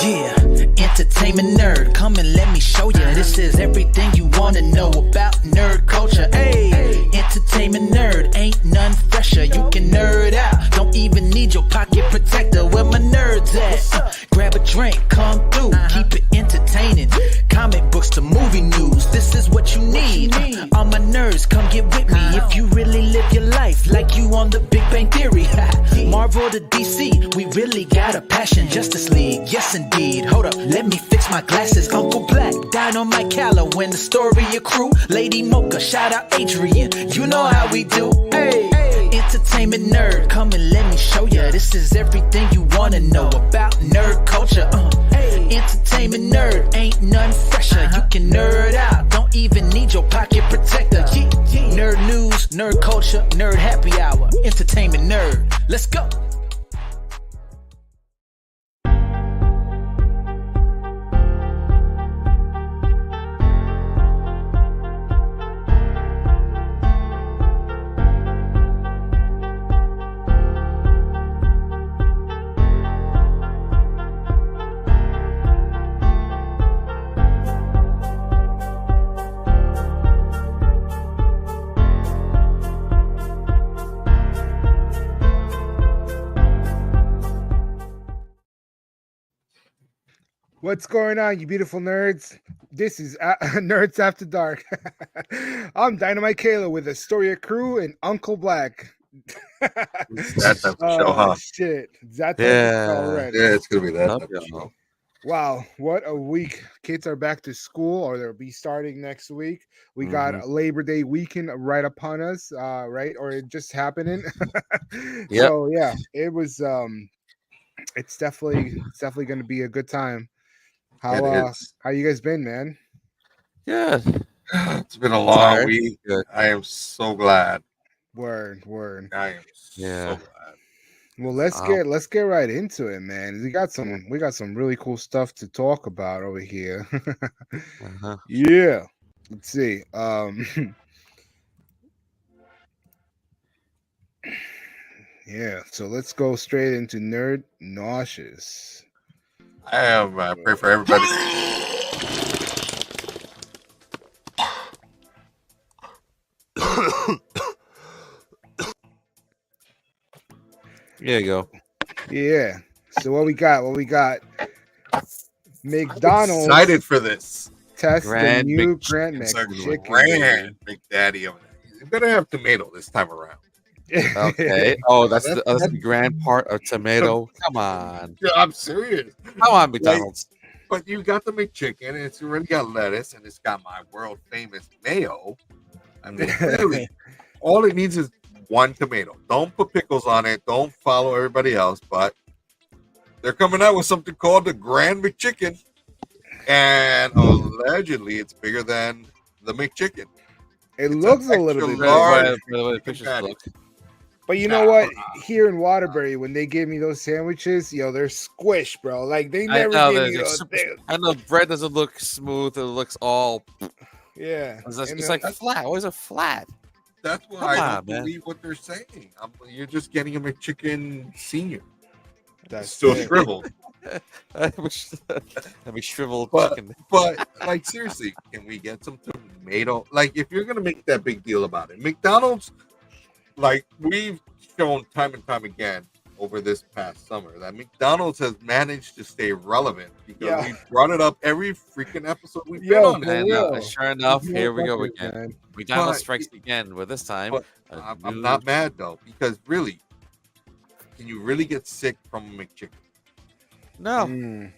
Yeah, entertainment nerd, come and let me show ya. This is everything you wanna know about nerd culture. Hey, entertainment nerd, ain't none fresher. You can nerd out, don't even need your pocket protector. Where my nerds at? Grab a drink, come through, keep it entertaining. Comic books to movie news, this is what you need. All my nerds, come get with me if you really live your life like you on the Big Bang Theory. Marvel to DC, we really got a passion. Justice League, yes indeed. Hold up, let me fix my glasses. Uncle Black, Dynamite Calla, when the story accrue. Lady Mocha, shout out Adrian, you know how we do. Hey, entertainment nerd, come and let me show ya. This is everything you wanna know about nerd culture. Entertainment nerd, ain't none fresher. You can nerd out, don't even need your pocket protector. Nerd news, nerd culture, nerd happy hour. Entertainment nerd, let's go. What's going on, you beautiful nerds? This is Nerds After Dark. I'm Dynamite Kayla with Astoria Crew and Uncle Black. It's that type of show, Oh huh? shit, it's that type of show Yeah. already. Yeah, it's gonna be that Love type of y'all. show. Wow, what a week! Kids are back to school, or they'll be starting next week. We got Mhm. a Labor Day weekend right upon us, right? Or it just happening. Yep. So yeah, it was. It's definitely going to be a good time. It is. How you guys been, man? Yeah. It's been a long Tired. week. Good. I am so glad. Word, word. I am so Yeah. glad. Well, 'Cause, let's get right into it, man. We got some really cool stuff to talk about over here. Uh-huh. Yeah. Let's see. Yeah. So let's go straight into nerd nauseous. I am. I pray for everybody. There you go. Yeah. So what we got? What we got? McDonald's Excited for this. test the Grand new McChicken. Grand It's a McChicken. grand Big Daddy over there. You better have tomato this time around. Okay. Oh, that's That's- that's the grand part of tomato. Come on. Yeah, I'm serious. Come on, McDonald's. But you got the McChicken, and it's already got lettuce, and it's got my world famous mayo. I mean, really, all it needs is one tomato. Don't put pickles on it. Don't follow everybody else. But they're coming out with something called the Grand McChicken, and allegedly it's bigger than the McChicken. It It's looks an a little bit extra big. large. By the way the pictures patty. look. But you know what? Here in Waterbury, when they give me those sandwiches, they're squish, bro. Like they I never know, give they're you just a super- thing. I know bread doesn't look smooth. It looks all. Yeah. It's And it's then- like flat. Why is it flat? That's why Come I on, don't man. believe what they're saying. You're just getting a McChicken senior. that's Still it. shriveled. Let me shriveled But- chicken. But like seriously, can we get some tomato? Like if you're gonna make that big deal about it, McDonald's, like we've shown time and time again over this past summer, that McDonald's has managed to stay relevant because Yeah. we brought it up every freaking episode we've been Yo, on. for it. And real. sure enough, There's no here we go fuckers, again. man. McDonald's But- strikes again, but this time but a I'm new- not mad though, because really, can you really get sick from a McChicken? No, Mm.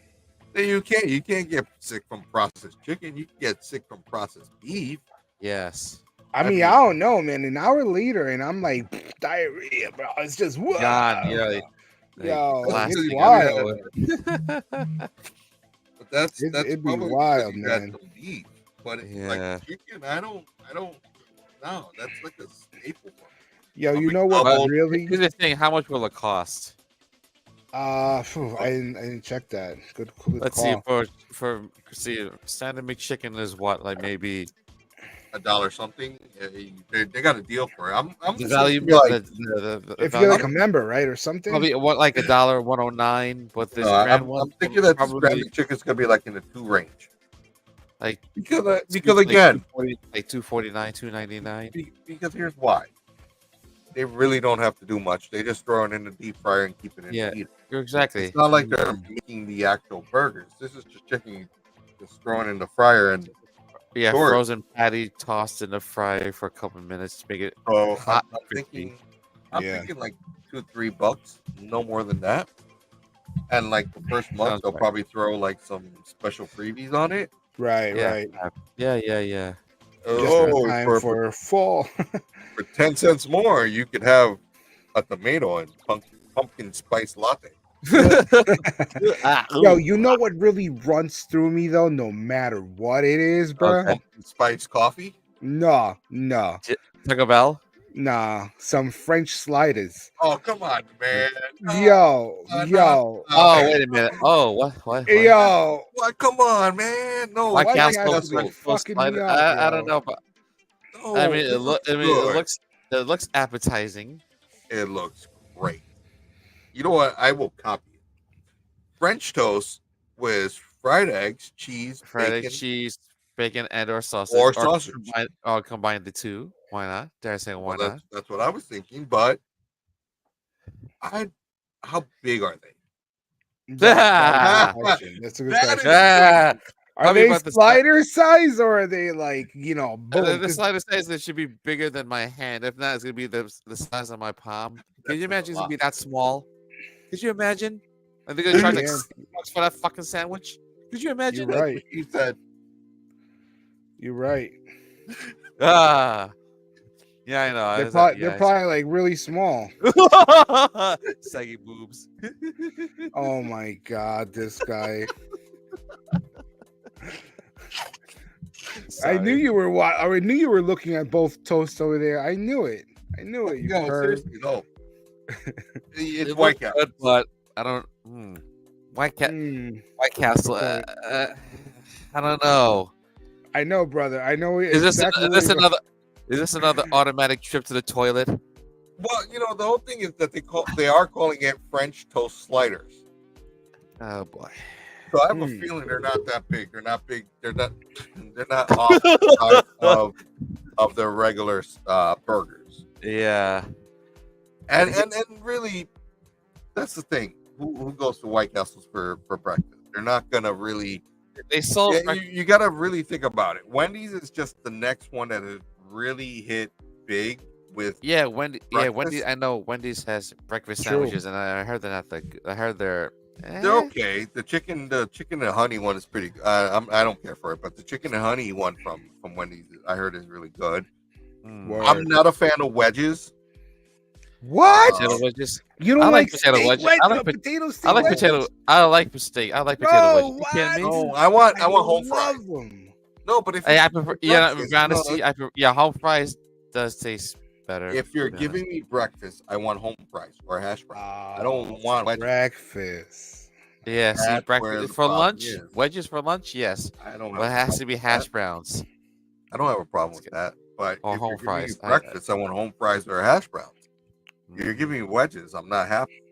You can't. You can't get sick from processed chicken. You can get sick from processed beef. yes, I mean, I don't know, man. An hour later, and I'm like diarrhea, bro. It's just what? God, yeah, Yo, That's it's really wild. But that's It'd be probably wild, because you got man. some beef. But Yeah. like chicken, I don't know. That's like a staple for me. Yo, A you know what? McDouble. Really? Here's the thing: how much will it cost? Phew, I didn't check that. Good Let's call. see see standard McChicken is what, like maybe $1 something. They got a deal for it. I'm the just value. gonna be like, the If value, you're like a member, right, or something. probably what, like $1.109, but this no, grand I'm one thinking that this probably Grand McChicken's gonna be like in the 2 range. like Because like again, 240, like $249, $299. because here's why. They really don't have to do much. They just throw it in the deep fryer and keep it in Yeah. the heat. Exactly. It's not like they're making the actual burgers. This is just chicken, just thrown in the fryer. And Yeah, Sure. frozen patty tossed in the fryer for a couple of minutes to make it so hot. I'm crispy. Yeah. thinking like $2-3, no more than that. And like the first month, Sounds they'll right. probably throw like some special freebies on it. Right, Yeah. right. Yeah. Just Oh, in time for for fall. 10 cents more, you could have a tomato and pumpkin spice latte. Ah, Yo, ooh. you know what really runs through me though, no matter what it is, bro? Okay. Pumpkin spice coffee. No, Taco Bell. nah. Some French sliders. Oh, come on, man. Yo, no. Oh, wait a minute. Oh, what? yo. What? Come on, man. No, Why Why can't you have to be Castle fucking slide me it? up, I yo? don't know, but no, I mean, this is it good. looks appetizing. It looks great. You know what? I will copy it. French toast with fried eggs, cheese, Fried bacon, egg, cheese, bacon, and or sausage. or sausage. Combine the two. Why not? Dare I say why Well, not? that's what I was thinking. But how big are they? That's a good question. That's a good That is- question. Ah, Are Probably they about the slider size or are they like boom? the slightest size that should be bigger than my hand. If not, it's gonna be the size of my palm. Can you imagine it's gonna be that small? Could you imagine? Are they gonna charge like Yeah. $6 for that fucking sandwich? Could you imagine? You're right. He said, You're right. Ah, yeah, I know. They're probably like really small. saggy boobs. Oh my god, this guy. I knew you were I knew you were looking at both toasts over there. I knew it. You no, heard. seriously, no. It's It White looked Castle. good, but I don't. White Castle. Okay. I don't know. I know, brother. I know Is this exactly is where this you're another? Is this another automatic trip to the toilet? Well, the whole thing is that they are calling it French toast sliders. Oh boy. So I have a feeling they're not that big. They're not big. They're not off the size of their regular burgers. Yeah. And really, that's the thing. Who goes to White Castles for breakfast? They're not gonna really. They sold. You got to really think about it. Wendy's is just the next one that has really hit big with. Yeah, Wendy's. breakfast. I know Wendy's has breakfast True. sandwiches, and I heard they're not I heard they're. They're okay. The chicken and honey one is pretty. I don't care for it, but the chicken and honey one from Wendy's, I heard is really good. Word. I'm not a fan of wedges. What? Potato wedges. You don't I like like potato steak wedges. wedges? I like potato steak I like wedges? potato. I like steak. I like potato Bro, wedges. You kidding me? No, I want home fries. love them. No, but if Hey, I you're prefer. giving me Yeah, breakfast, honestly, home fries does taste better. if you're to be honest. giving me breakfast, I want home fries or hash browns. I don't Oh, want wedges. breakfast. Yeah, see, That's where breakfast the for problem lunch, is. wedges for lunch, yes, I don't. but it have has to be hash browns. I don't have a problem with that. But Or if home you're giving fries. me breakfast, I want home fries or hash browns. You're giving me wedges, I'm not happy.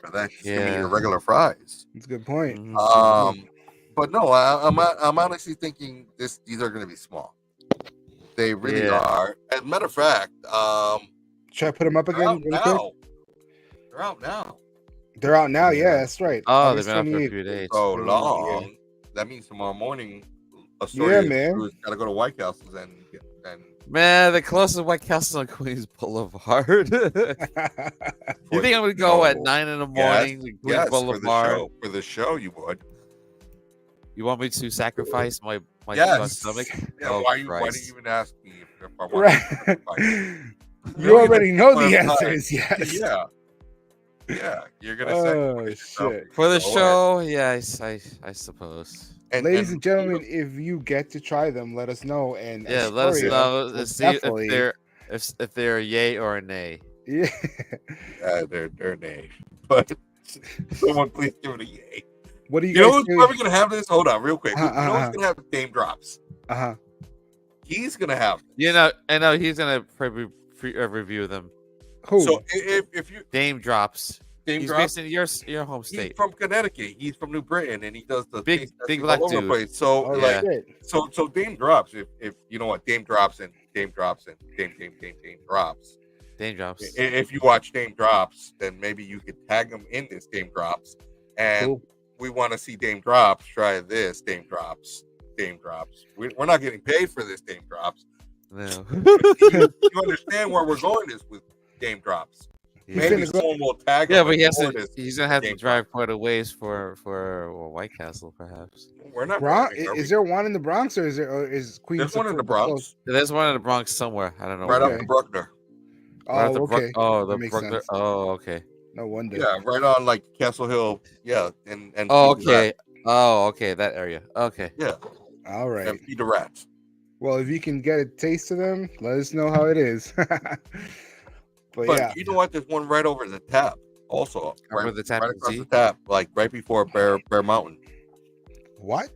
But that's just giving me Yeah. the regular fries. That's a good point. Mhm. But no, I'm honestly thinking these are going to be small. They really Yeah. are. As a matter of fact, Should I put them up they're again? out Really quick? now. They're out now. They're out now. Yeah, that's right. Oh, they've August been out for a 28th. few days. So Yeah. long. That means tomorrow morning, Yeah, man. got to go to White Castles and Man, the closest White Castle on Queens Boulevard. You think I'm gonna go at 9 in the morning to Queens yes, Boulevard? for the show, you would. You want me to sacrifice my Yes. stomach? Yeah, Oh, why do you Christ. even ask me if I want Right. to sacrifice? You already know the Well, answer is yes. Yeah, you're gonna Oh sacrifice yourself. shit. For the Go show, yes, I suppose. Ladies and gentlemen, if you get to try them, let us know. And Yeah, let us Astoria know. will Let's see definitely- if they're a yay or a nay. Yeah. they're nay. But someone please give it a yay. What do you You know guys who's do? probably gonna have this? Hold on, real quick. You know Uh-huh. who's gonna have Dame Drops? Uh-huh. He's gonna have. You know, I know he's gonna probably review them. Who? So if you Dame Drops. Dame He's Drops, based in your home he's state. from Connecticut. He's from New Britain, and he does the Big- taste big testings black all over the dude. place. So Oh, yeah. shit. so Dame Drops. If you know what Dame Drops and Dame Drops and Dame Drops. Dame Drops. If you watch Dame Drops, then maybe you could tag him in this Dame Drops, and Cool. we want to see Dame Drops try this Dame Drops. We're not getting paid for this Dame Drops. No. You understand where we're going this with Dame Drops? He's Maybe finna go- someone will tag Yeah, him but he and has to, record this. he's gonna have to Dame drive quite a ways for White Castle, perhaps. We're not. Bronx? driving, are we? Is there one in the Bronx or is Queens? There's one in the close? Bronx, There's one in the Bronx somewhere. I don't know. right where. up the Bruckner. Right at Oh, the okay. Oh, the That makes Bruckner. sense. Oh, okay. No wonder. Yeah, right on like Castle Hill. Yeah, and Oh, Feed the okay. Rats. Oh, okay. That area. Okay. Yeah, All right. and Feed the Rats. Well, if you can get a taste of them, let us know how it is. But But yeah, you know what? There's one right over the tap. Also, Over the tap right in across Z? the tap, like right before Bear Mountain. what?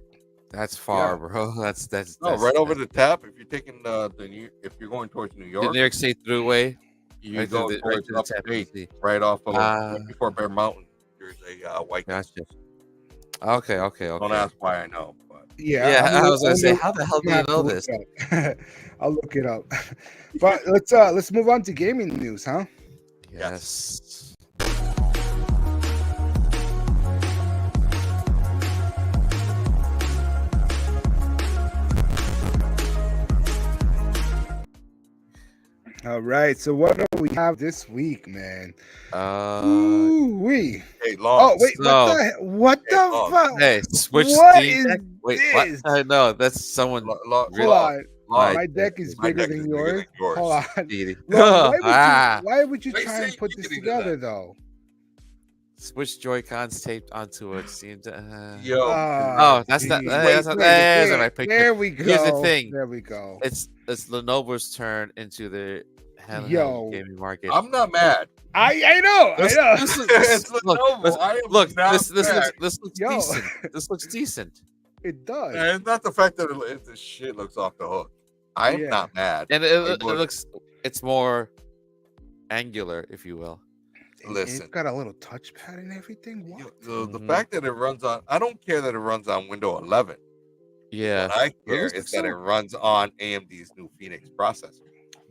That's far, bro. That's No, right over the tap. If you're taking if you're going towards New the York, New York State Thruway. you Right go to the towards tap in upstate, Z. right off of Ah. right before Bear Mountain. There's a White Castle. Gotcha. Okay. Don't ask why I know, but Yeah, Yeah, I'm I was gonna say, I'm how the hell do gonna you have to know look this? it up. I'll look it up. But let's move on to gaming news, huh? Yes. All right. So what do we have this week, man? Uh, Wee. Hey, Oh long. wait, so what Hey, the long. fuck? hey, switch What Steam is Deck. Wait, this? what? No, that's someone. Hold Really? on. Long. My deck is My bigger deck is than bigger yours. than yours. Hold on. Speedy. Lord, Ah. why would you They try and say put you this can do together that. though? Switch Joy-Cons taped onto it. Seemed. Yo. Oh, that's that. geez. That's not, there's a right picture. There we go. Here's the thing. There we go. It's Lenovo's turn into the handheld Yo. gaming market. I'm not mad. I know. This- I know. this is- It's look, Lenovo. this- I am look, not this mad. looks Yo. decent. This looks decent, It does. And it's not the fact that the shit looks off the hook. I'm Yeah. not mad. and It it looks. It's more angular, if you will. Listen. It's got a little touchpad and everything. What? The Mhm. fact that it runs on, I don't care that it runs on Windows 11. Yeah. What I care looks is like that it so. runs on AMD's new Phoenix processor.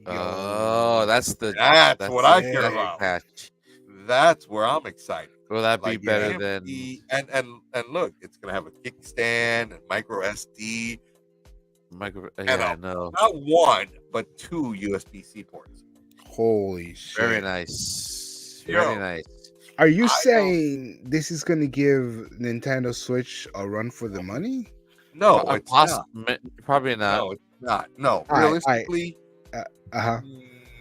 Oh, that's the. That's what I care it. about. Catch. That's where I'm excited. Will that be Like better than? AMD, and look, it's gonna have a kickstand and micro SD, Micro? And Yeah, no. not one but two USB-C ports. Holy shit! Very nice. Yo. Very nice. Are you I saying this is gonna give Nintendo Switch a run for the money? No, it's not. Probably not. No, it's not. No, right. realistically, Uh huh.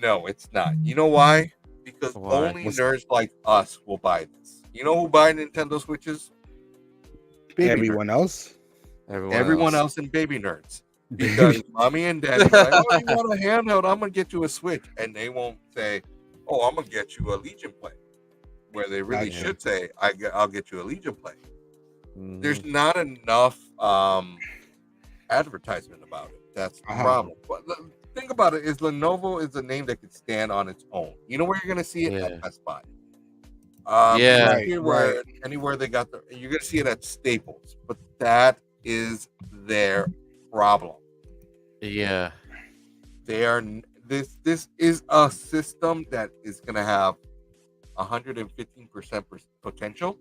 no, it's not. You know why? Because Why? only nerds like us will buy this. You know who buy Nintendo Switches? Baby Everyone else? nerds. Everyone else and baby nerds. Because mommy and daddy are like, oh, you want a handheld? I'm gonna get you a Switch, and they won't say, oh, I'm gonna get you a Legion Play, where they really Gotcha. should say, I'll get you a Legion Play. Mhm. There's not enough advertisement about it. That's the Uh-huh. problem. But think about it: is Lenovo is a name that could stand on its own. You know where you're gonna see it Yeah. at Best Buy. Yeah. Anywhere they got you're gonna see it at Staples, but that is their problem. Yeah. They are this is a system that is gonna have 115% potential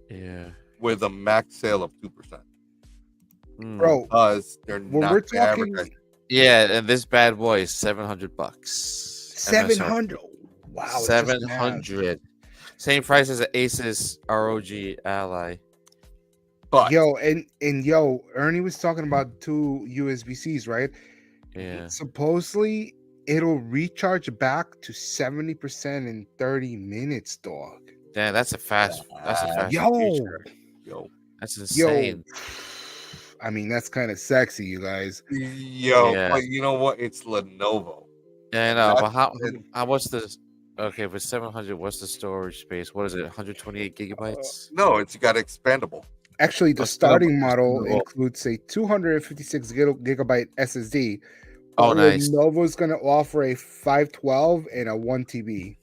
Yeah. with a max sale of 2%. Mm. Bro, Because they're when not we're gonna talking advertise. Yeah, and this bad boy is $700. 700. Wow, it's just math. 700. Same price as an Asus ROG Ally. But Yo, and yo, Ernie was talking about two USB-Cs, right? Yeah. Supposedly it'll recharge back to 70% in 30 minutes, dog. Damn, that's a fast. That's a fast. Yo, feature. yo, That's yo. insane. I mean, that's kind of sexy, you guys. Yeah. but you know what? It's Lenovo. Yeah, I know. But That's- how what's the? Okay, for 700, what's the storage space? What is it? 128 gigabytes? No, it's got expandable. Actually, the What's starting the- model what's the- includes a 256 gigabyte SSD. Oh, but nice. Lenovo's going to offer a 512 and a 1 TB.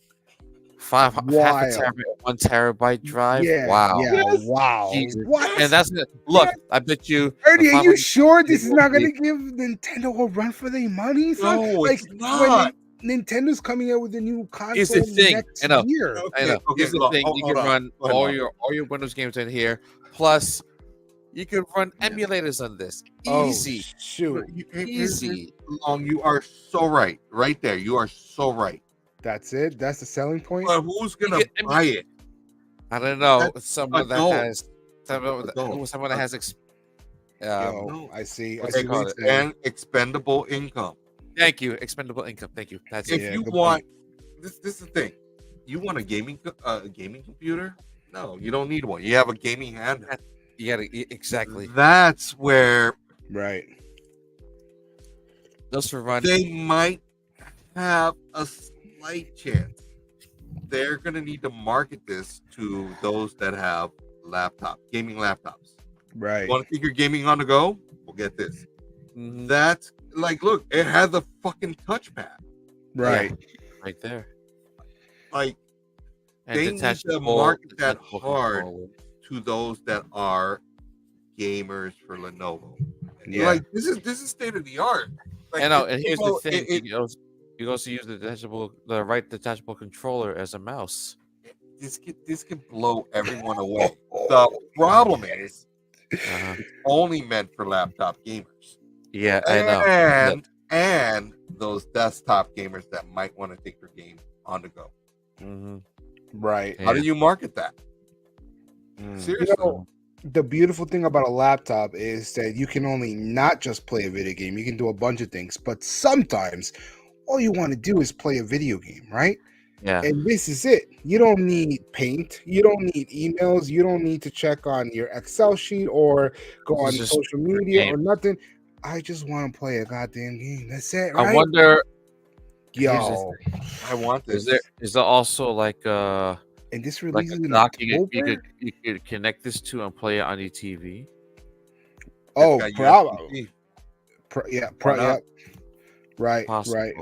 Half a Wild. terabyte, 1 terabyte drive. Yeah, Wow. yeah, Yes. wow. Jesus. What? And that's it. Look, I bet you. Ernie, the are you 500 sure this is not going to gigabyte- give Nintendo a run for their money? son? No, like it's not. when Nintendo's coming out with a new console Here's the thing, next I know. year. I know. Okay, Here's the hold thing: on, you hold can on. run Hold all on. your Windows games in here. Plus, you can run emulators on this. Easy, Oh, shoot. easy. Long, you are so right. Right there. You are so right. That's it. That's the selling point. But who's gonna You get- buy it? I don't know. That's Someone that adult. has someone that has Yo, no. I see. I what's see it what called? you're saying. And expendable income. thank you, expendable income. Thank you. That's If it. Yeah, you good want this is the thing. You want a gaming computer? No, you don't need one. You have a gaming handheld. You gotta exactly. That's where Right. Those for run. they might have a slight chance. They're gonna need to market this to those that have gaming laptops. Right. Want to think you're gaming on the go? Well, get this. Mhm. That's like, look, it has a fucking touchpad. Right. right there. Like, And They need to detachable- market that detachable hard. controller. to those that are gamers for Lenovo. Yeah. Like, this is state of the art. Like, I know, and here's the people- thing: you also use the right detachable controller as a mouse. this can blow everyone away. The problem is Uh-huh. it's only meant for laptop gamers. Yeah, I know. And and those desktop gamers that might want to take their game on the go. Right. How do you market that? Seriously. You know, the beautiful thing about a laptop is that you can only not just play a video game. You can do a bunch of things, but sometimes all you want to do is play a video game, right? Yeah. And this is it. You don't need Paint. You don't need emails. You don't need to check on your Excel sheet or go on It's just social a media game. or nothing. I just want to play a goddamn game. That's it, right? I wonder. Yo, I want this. Is there also like and this like releases a in dock October? you could connect this to and play it on your TV? Oh, It's got probably. USB-C. Yeah, Why not? right, Possible. right.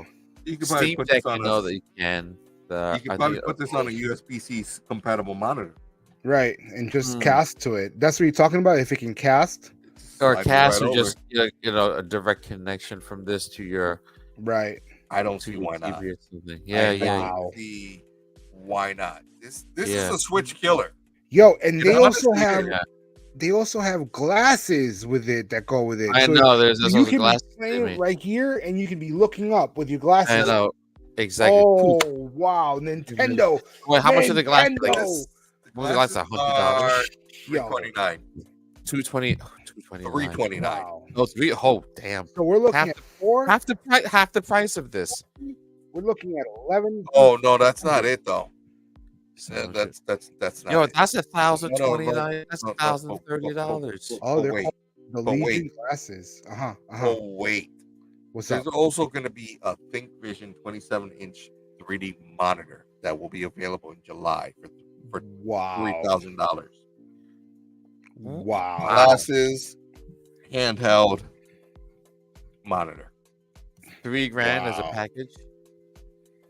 You could probably Steam put Deck, this on you know a, that you can. you I could probably think- put this on a USB-C compatible monitor. Right, and just Hmm. cast to it. That's what you're talking about. If it can cast, or Slide it cast, right or over. just you know a direct connection from this to your right? I don't to see your why TV not. or something. Yeah, I yeah. don't Wow. see why not. This is Yeah. a Switch killer. Yo, and It they also honestly have is. Yeah. they also have glasses with it that go with it. I So know there's you also can glasses. be playing right here, and you can be looking up with your glasses. I know exactly. Oh wow, Nintendo! Wait, how much are the glasses? Like, Nintendo! what was the glasses? Glasses $100? are Yo, $329. 220, $329. wow. Oh, three. Oh, damn. So we're looking Half at four. half the price of this. We're looking at 11. Oh no, that's not it though. Oh, That's not Yo, it. that's $1,029. No, That's no, $1,030. Oh, they're wait. called the But Legion wait. glasses. Oh wait. What's There's up? also going to be a ThinkVision 27-inch 3D monitor that will be available in July for Wow. $3,000. Wow. Glasses, handheld monitor. $3,000 as a Wow. package.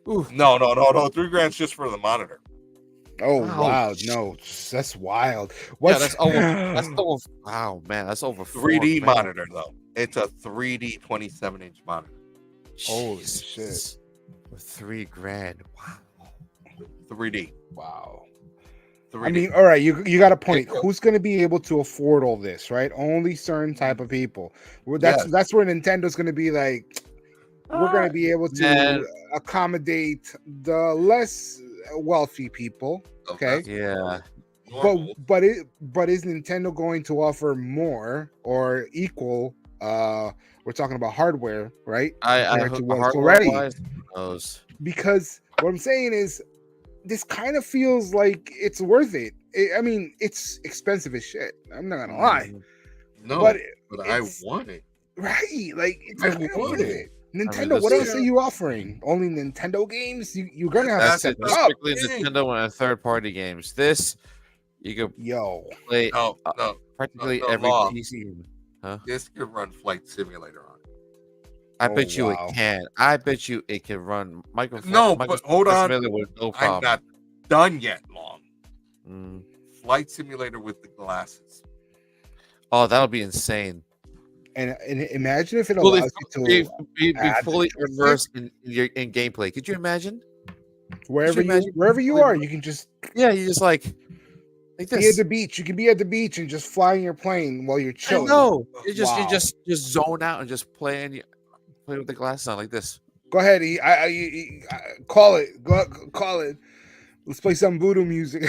No. $3,000 just for the monitor. Oh Wow. wow. No, that's wild. Yeah, What's that's over. Wow, man, that's over 3D $4,000. monitor though. It's a 3D 27-inch monitor. Holy Jesus. For $3,000. Wow. 3D. wow. 3D. I mean, all right, you got a point. Who's going to be able to afford all this, right? Only certain type of people. That's where Nintendo's going to be like, we're going to be able to Man. accommodate the less wealthy people. Okay, Yeah. Normal. but is Nintendo going to offer more or equal? We're talking about hardware, right? I Compared to what's hardware-wise, already. who knows? Because what I'm saying is, this kind of feels like it's worth it. I mean, it's expensive as shit. I'm not gonna lie, No, but but I it's- want it. right, like it's I kind of want worth it. it. Nintendo, this what else is- are you offering? Only Nintendo games? You're gonna have to That's step it. it That's up. Strictly Dang. Nintendo and third-party games. This you could Yo, play No, practically no, every law. PC game. this could run Flight Simulator on it. I Oh, bet you wow. it can. I bet you it can run Microsoft. No, but hold on. With no I'm problem. not done yet, long. Mm. Flight Simulator with the glasses. Oh, that'll be insane. and imagine if it Fully, allows you to be add the fully joystick. immersed in gameplay. Could you imagine? wherever you imagine- you are, you can just Yeah, you just like be at this. the beach. You can be at the beach and just fly in your plane while you're I chilling. know. You Wow. just zone out and just play with the glasses on like this. Go ahead, call it. Call it. Let's play some voodoo music.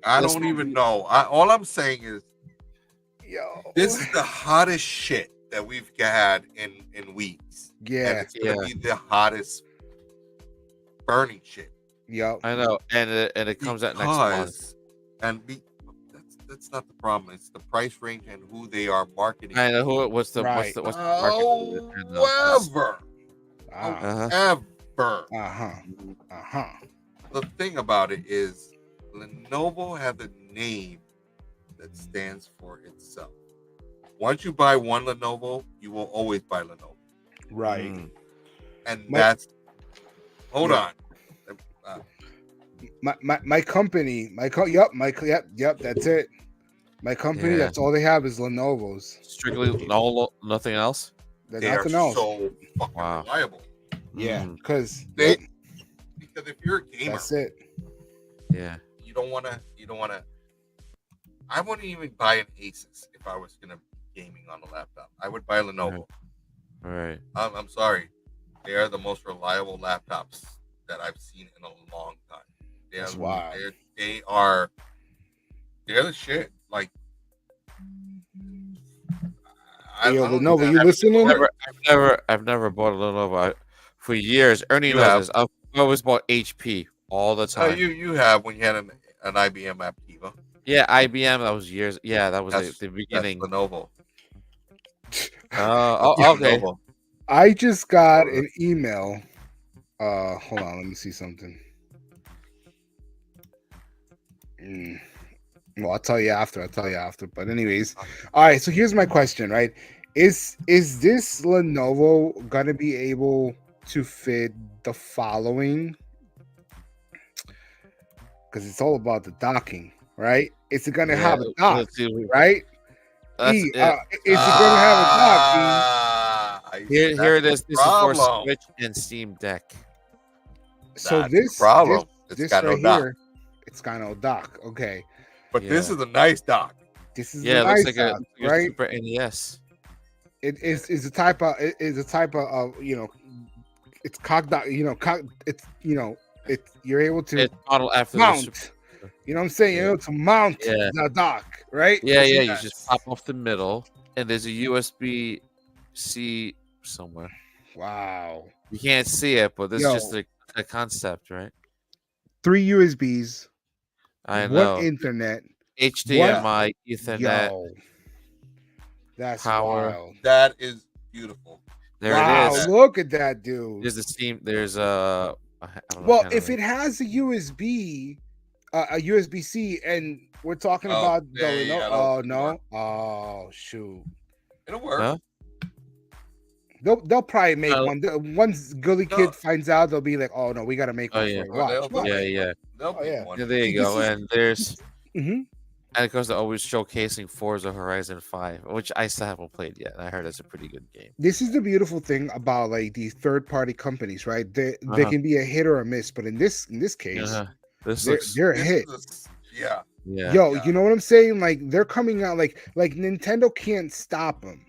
I That's don't even know. All I'm saying is Yo, this is the hottest shit that we've had in weeks. And yeah, it's gonna be the hottest burning shit. yo, I know, and it comes out next month. Because- And that's not the problem. It's the price range and who they are marketing. I know what's the market? However, uh however, huh. the thing about it is Lenovo has a name that stands for itself. Once you buy one Lenovo, you will always buy Lenovo. Right. Mm. And My- that's hold Yeah. on. My company, yep, that's it. My company, Yeah. that's all they have is Lenovo's. Strictly nothing else. There's They are nothing else. so fucking Wow. reliable. Yeah, Mm. because They- Because if you're a gamer, that's it. Yeah. you don't wanna I wouldn't even buy an Asus if I was gonna be gaming on a laptop. I would buy a Lenovo. Right. I'm sorry. They are the most reliable laptops that I've seen in a long time. They That's are, wild. they're the shit. Like, Hey, yo, I don't Lenovo, even you have to listening? describe it. I've never bought a Lenovo. For years, Ernie You knows have. this. I've always bought HP all the time. You have when you had an IBM Aptiva. Yeah, IBM. That was years. Yeah, that was That's the beginning. That's Lenovo. Okay. Lenovo. I just got an email. Hold on, let me see something. Well, I'll tell you after. But anyways, all right. So here's my question. Right? Is this Lenovo gonna be able to fit the following? Because it's all about the docking, right? Is it gonna have a dock, let's see. right? That's Is it. it gonna have a dock? Here it is. This is for problem. Switch and Steam Deck. So That's the problem. It's this got no right dock. here, it's got no dock. Okay, But this Yeah. is a nice dock. this is Yeah, a it looks nice like dock, a right? Super NES. It is a type of it's cock dock. You're able to It's modeled after the mount. Super. You know what I'm saying? You're able to mount Yeah. the dock, right? Yeah, yeah. You Yes. just pop off the middle, and there's a USB-C somewhere. Wow. You can't see it, but this Yo. is just a concept, right? 3 USBs, I know. one Internet. HDMI, Ethernet. Yo, that's Power. wild. That is beautiful. There Wow, it is. look at that, dude. There's the Steam. There's I don't know, Well, kind of if it has a USB, a USB-C, and we're talking Oh, about yeah, the yeah, oh that'll no, work. oh shoot, It'll work. Huh? they'll probably make No. one. Once Gully No. Kid finds out, they'll be like, oh no, we gotta make Oh, one yeah. for it. Well, Watch, they'll watch. Yeah, make yeah. one. They'll Oh, make yeah. one. Yeah, there you See, go. this is- And there's Mhm. and of course they're always showcasing Forza Horizon 5, which I still haven't played yet. I heard it's a pretty good game. This is the beautiful thing about like these third-party companies, right? They Uh-huh. can be a hit or a miss, but in this case, Uh-huh. This they're, looks they're a This hit. is yeah. yeah. Yo, Yeah. you know what I'm saying? Like they're coming out like Nintendo can't stop them.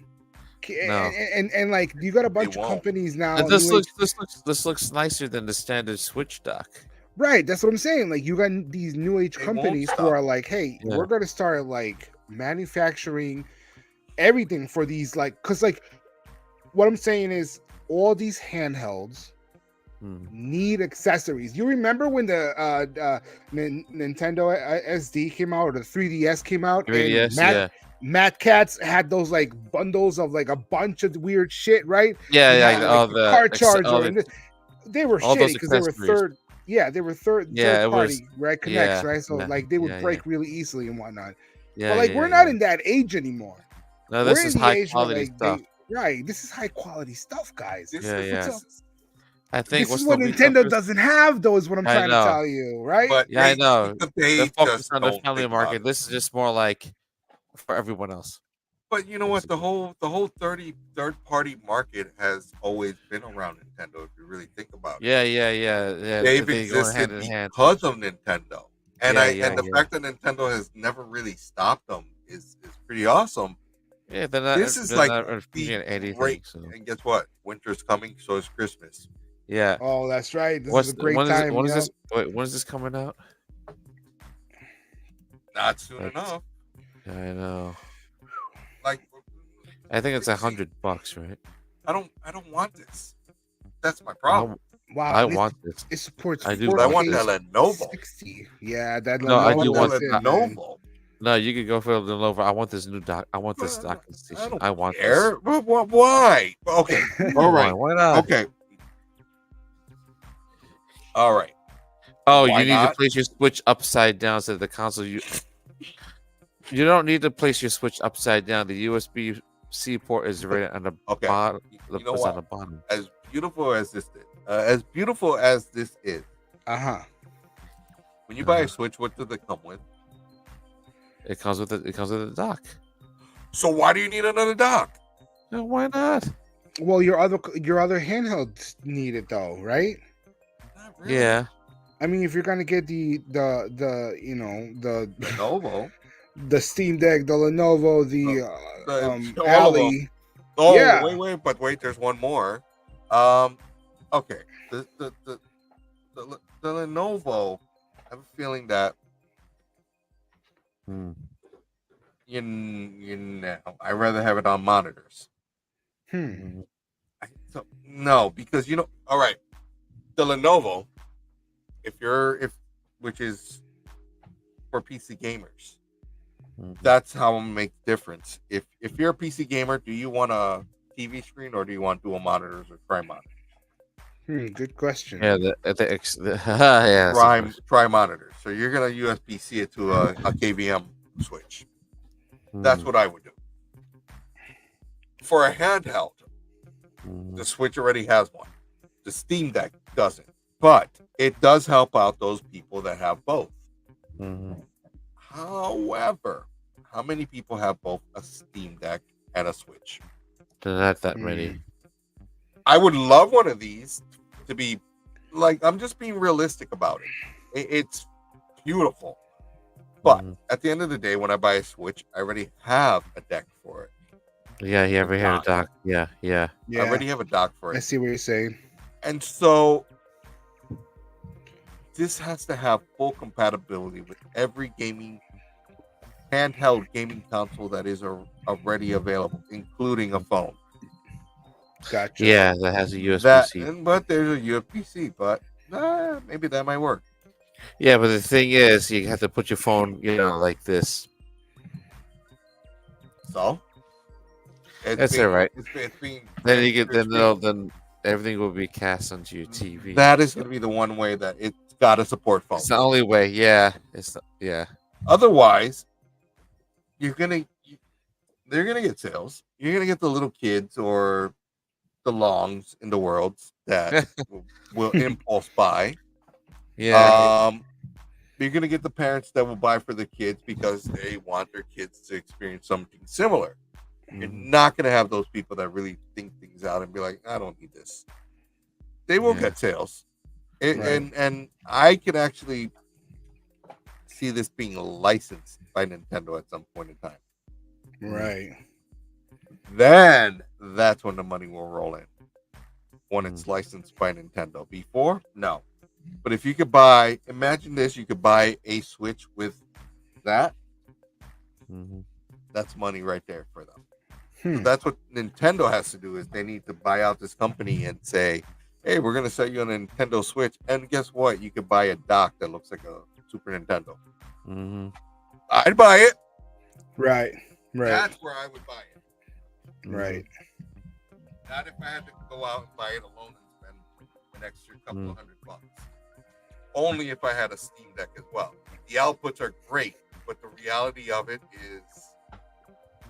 No. And like you got a bunch of won't. companies now. And this new looks nicer than the standard Switch dock. Right, that's what I'm saying. Like you got these new age They won't companies who stop. are like, hey, Yeah. we're gonna start like manufacturing everything for these, like, because like what I'm saying is all these handhelds Hmm. need accessories. You remember when the Nintendo SD came out or the 3DS came out? 3DS, and yeah. Mad Cats had those like bundles of like a bunch of weird shit, right? Yeah, You yeah. had, all like, the car ex- charger. all the- And they were all shitty those because they were accessories. third. Yeah, they were third Yeah, it was- party, right? Connects, yeah, right? So yeah, like they would yeah, break really easily and whatnot. yeah, But like yeah, we're yeah, not yeah. in that age anymore. No, We're this in is the high age where, quality like, stuff. right, this is high quality stuff, guys. This Yeah, is yeah. this is- I think This what's is what the Nintendo retail- doesn't have, though, is what I'm I trying to know. tell you, right? But Yeah, I they- know. They They're focused just on the don't family think about market. it. This is just more like for everyone else. But you know what? The whole third party market has always been around Nintendo. If you really think about it, Yeah, yeah, yeah, yeah. they've They go existed hand in hand. because of Nintendo, and Yeah, and the yeah. fact that Nintendo has never really stopped them is pretty awesome. Yeah, they're not. This is they're like not the refusing anything. great. So. And guess what? Winter's coming, so is Christmas. Yeah. Oh, that's right. This What's is a great when is time. it, when is you know? this? Wait, when is this coming out? Not soon That's- enough. I know. Like I think it's $100, right? I don't want this. That's my problem. Wow, I this- want this. It supports. I do 4K I want that Lenovo. 60. Yeah, that No, I I do Lenovo want want is that it, man. Lenovo. No, you could go for the Lenovo. I want this new dock. I want this docking station. I want Care? Why? Okay. this. All right. Why not? Okay. All right. Oh, Why you need not? to place your Switch upside down so that the console you don't need to place your Switch upside down. The USB-C port is right on the Okay. bottom. You know It's what? on the bottom. As beautiful as this is, Uh-huh. when you buy Uh-huh. a Switch, what does it come with? It comes with the dock. So why do you need another dock? No, why not? Well, your other handhelds need it though, right? Not really. Yeah. I mean, if you're gonna get the Lenovo. the Steam Deck, the Lenovo, the The- all of Alley, Oh, Yeah. wait, there's one more. Okay. The Lenovo, I have a feeling that Hmm. you know, I'd rather have it on monitors. Hmm. No, because all right, the Lenovo, which is for PC gamers, that's how I'm make the difference. If you're a PC gamer, do you want a TV screen or do you want dual monitors or tri monitors? Good question. Yeah, yeah, that's a question. Tri monitors. So you're gonna USB-C it to a KVM switch. That's what I would do. For a handheld, the Switch already has one. The Steam Deck doesn't, but it does help out those people that have both. However, how many people have both a Steam Deck and a Switch? Not that many. I would love one of these to be like, I'm just being realistic about it. It's beautiful. But at the end of the day, when I buy a Switch, I already have a deck for it. Yeah, you ever heard a dock? Yeah. Yeah. I already have a dock for it. I see what you're saying. And so this has to have full compatibility with every handheld gaming console that is already available, including a phone. Gotcha. Yeah, that has a USB-C. But there's a USB-C, but maybe that might work. Yeah, but the thing is, you have to put your phone, like this. So That's all right. It's being Then you get then everything will be cast onto your TV. That is going to be the one way that it's got to support phones. It's the only way. Yeah, Otherwise, they're gonna get sales. You're gonna get the little kids or the longs in the world that will impulse buy. Yeah. You're gonna get the parents that will buy for the kids because they want their kids to experience something similar. You're not gonna have those people that really think things out and be like, I don't need this. They will get sales, and I could actually see this being licensed by Nintendo at some point in time. Right. Then that's when the money will roll in. When it's licensed by Nintendo. Before, no. But if you could imagine this, you could buy a Switch with that. That's money right there for them. So that's what Nintendo has to do, is they need to buy out this company and say, hey, we're going to sell you a Nintendo Switch. And guess what? You could buy a dock that looks like a Super Nintendo. I'd buy it. Right. That's where I would buy it. Right. Not if I had to go out and buy it alone and spend an extra couple of $100. Only if I had a Steam Deck as well. The outputs are great, but the reality of it is,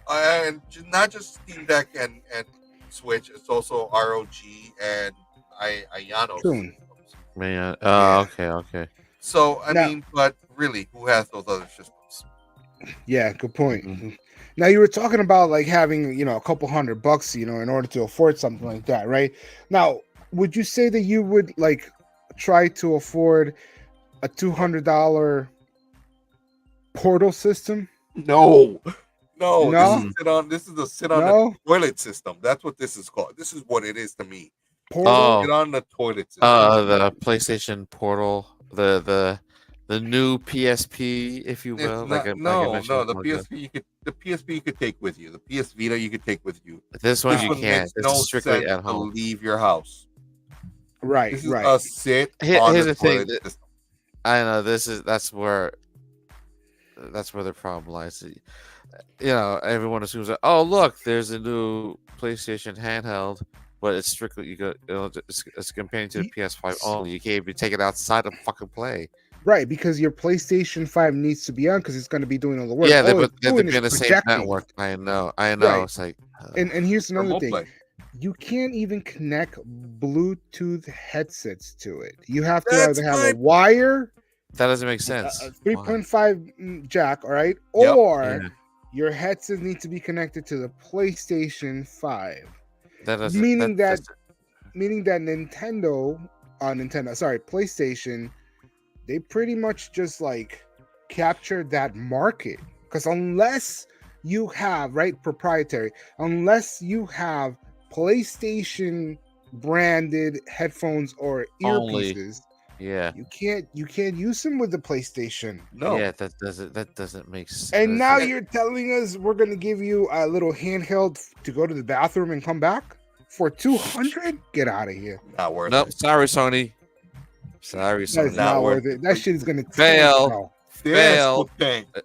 and not just Steam Deck and Switch, it's also ROG and Ionos. Man, okay. So I mean, but really, who has those other systems? Yeah, good point. Now you were talking about like having, a couple $100, in order to afford something like that, right? Now, would you say that you would like try to afford a $200 Portal system? No. This is the sit on the toilet system. That's what this is called. This is what it is to me. Portal? Sit on the toilet system. The PlayStation Portal, the new PSP, if you will. The PSP you could take with you. The PS Vita you could take with you. This one you can't. It's strictly sense at home. to leave your house. Right. This is a sit Here's on the thing. toilet system. I know that's where the problem lies. Everyone assumes that, oh look, there's a new PlayStation handheld, but it's strictly it's comparing to the PS5 only. You can't even take it outside and fucking play. Right, because your PlayStation 5 needs to be on because it's going to be doing all the work. Yeah, they're be on the same network. I know. Right. It's like, and here's another thing. You can't even connect Bluetooth headsets to it. You have to either have a wire. That doesn't make sense. A 3.5 jack, all right? Yep. Or your headset needs to be connected to the PlayStation 5. Meaning that PlayStation, they pretty much just like captured that market. Because unless you have, right, proprietary, unless you have PlayStation branded headphones or Only. earpieces, Yeah. you can't use them with the PlayStation. No. Yeah, that doesn't make sense. And now you're telling us we're gonna give you a little handheld to go to the bathroom and come back for 200? Get out of here. Not worth Nope, it. sorry, Sony. Sorry, That is Sony. not worth worth it. That shit is gonna Fail. tank now. Fail.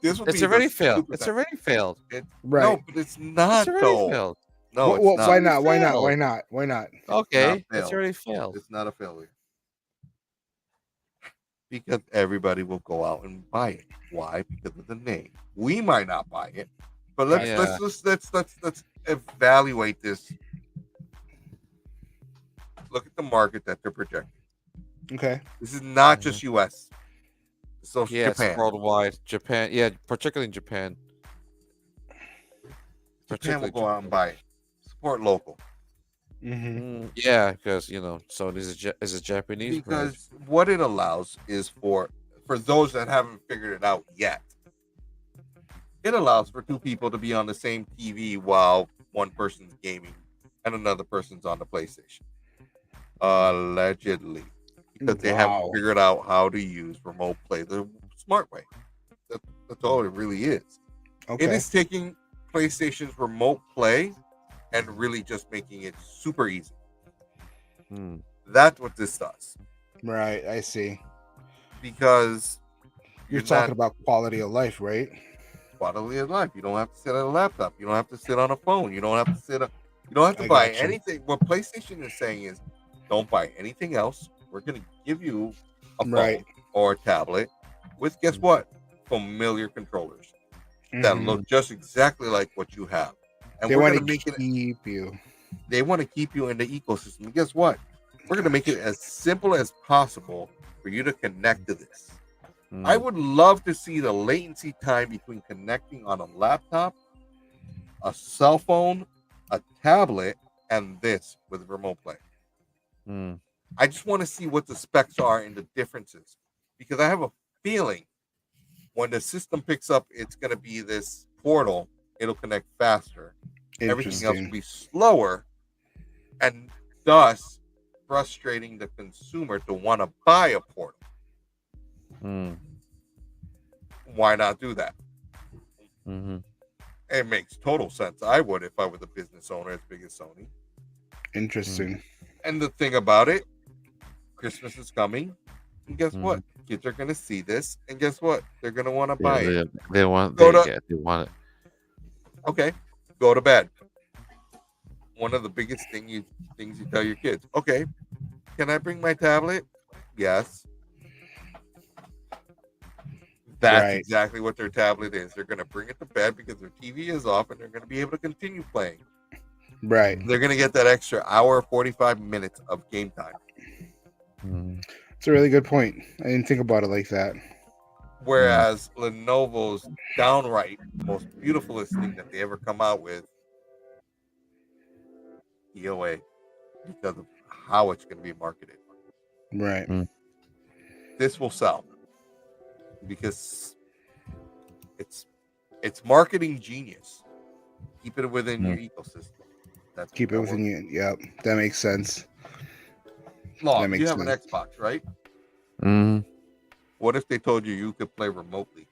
This would It's be already the failed. stupid It's thing. already failed. Right. No, but it's not It's already though. failed. No, it's Well, not. why not? Why not? failed. Why not? Why not? Okay, Not it's failed. already failed. It's not a failure. Because everybody will go out and buy it. Why? Because of the name. We might not buy it, but let's evaluate this. Look at the market that they're projecting. Okay. This is not just US. So Yeah, Japan. it's worldwide. Japan, yeah, particularly in Japan. Japan will go out and buy it. Support local. Yeah, because Sony is a Japanese brand. Because what it allows is for those that haven't figured it out yet, it allows for two people to be on the same TV while one person's gaming and another person's on the PlayStation. Allegedly, because they haven't figured out how to use remote play the smart way. That's all it really is. Okay. It is taking PlayStation's remote play and really just making it super easy. That's what this does. Right, I see. Because You're talking about quality of life, right? Quality of life. You don't have to sit at a laptop. You don't have to sit on a phone. You don't have to you don't have to buy anything. What PlayStation is saying is, don't buy anything else. We're going to give you a phone or a tablet with, guess what? Familiar controllers that look just exactly like what you have. And they we're want going to make keep you. They want to keep you in the ecosystem. And guess what? We're going to make it as simple as possible for you to connect to this. I would love to see the latency time between connecting on a laptop, a cell phone, a tablet, and this with remote play. I just want to see what the specs are and the differences, because I have a feeling when the system picks up, it's going to be this portal. It'll connect faster. Everything else will be slower, and thus frustrating the consumer to want to buy a portal. Why not do that? It makes total sense. I would if I were the business owner as big as Sony. Interesting. And the thing about it, Christmas is coming. And guess what? Kids are going to see this. And guess what? They're going to want to buy it. They want it. Okay. Go to bed. One of the biggest things you tell your kids. Okay. Can I bring my tablet? Yes. That's exactly what their tablet is. They're going to bring it to bed because their TV is off and they're going to be able to continue playing. Right. They're going to get that extra hour, 45 minutes of game time. It's a really good point. I didn't think about it like that. Whereas Lenovo's downright most beautifulest thing that they ever come out with, EOA, because of how it's going to be marketed. Right. This will sell because it's marketing genius. Keep it within your ecosystem. Keep it within you. Yep, that makes sense. Law, you have an Xbox, right? What if they told you could play remotely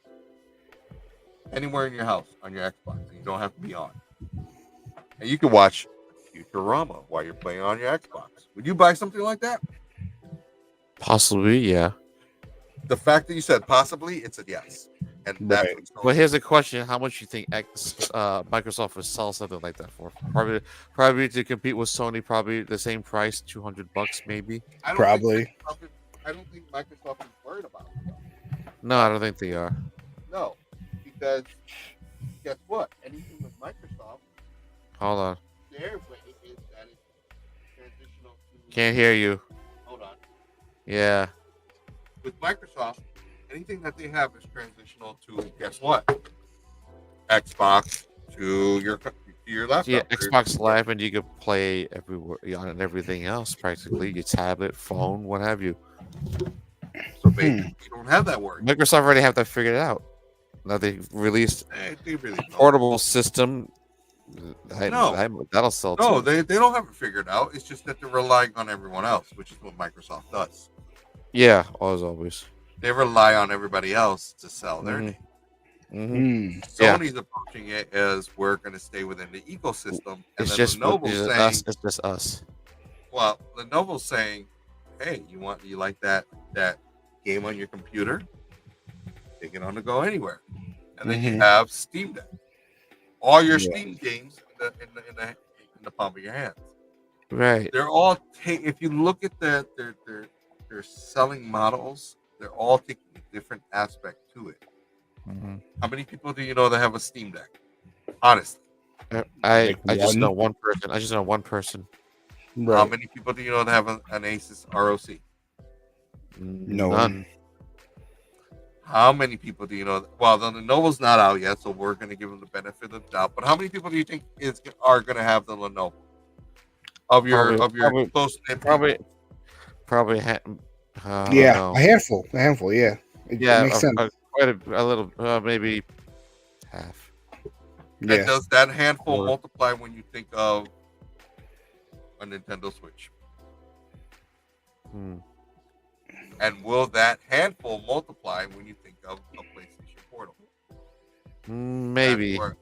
anywhere in your house on your Xbox and you don't have to be on, and you can watch Futurama while you're playing on your Xbox? Would you buy something like that? Possibly, yeah. The fact that you said possibly, it's a yes. And that's Well, here's a question: how much you think Microsoft would sell something like that for? Probably to compete with Sony, probably the same price, $200 maybe. I don't think Microsoft is worried about it. No, I don't think they are. No, because guess what? Anything with Microsoft, Hold on. their way is that it's transitional to. Can't hear you. Hold on. Yeah. With Microsoft, anything that they have is transitional to, guess what? Xbox to your laptop. Yeah, Xbox Live, and you can play everywhere on everything else practically. Your tablet, phone, what have you. So basically, you don't have that word. Microsoft already have that figured out. Now they released They really a don't. portable system. No. That'll sell No, too. they don't have it figured out. It's just that they're relying on everyone else, which is what Microsoft does. Yeah, always. They rely on everybody else to sell their Mhm. name. Mm-hmm. Sony's approaching it as we're going to stay within the ecosystem, and It's then just Lenovo's saying, us. It's just us. well, Lenovo's saying, hey, you like that game on your computer? Take it on the go anywhere, and then you have Steam Deck, all your Steam games in the palm of your hands. Right. They're all if you look at their selling models, they're all taking a different aspect to it. How many people do you know that have a Steam Deck? Honestly, I just know one person. I just know one person. Right. How many people do you know that have an Asus ROC? No None. one. How many people do you know? Well, the Lenovo's not out yet, so we're going to give them the benefit of the doubt. But how many people do you think are going to have the Lenovo? Of your close knit Probably Yeah, a handful. Yeah, it makes sense. Quite a little, maybe half. And Yeah, does that handful multiply when you think of a Nintendo Switch? And will that handful multiply when you think of a PlayStation Portal? Maybe. That's where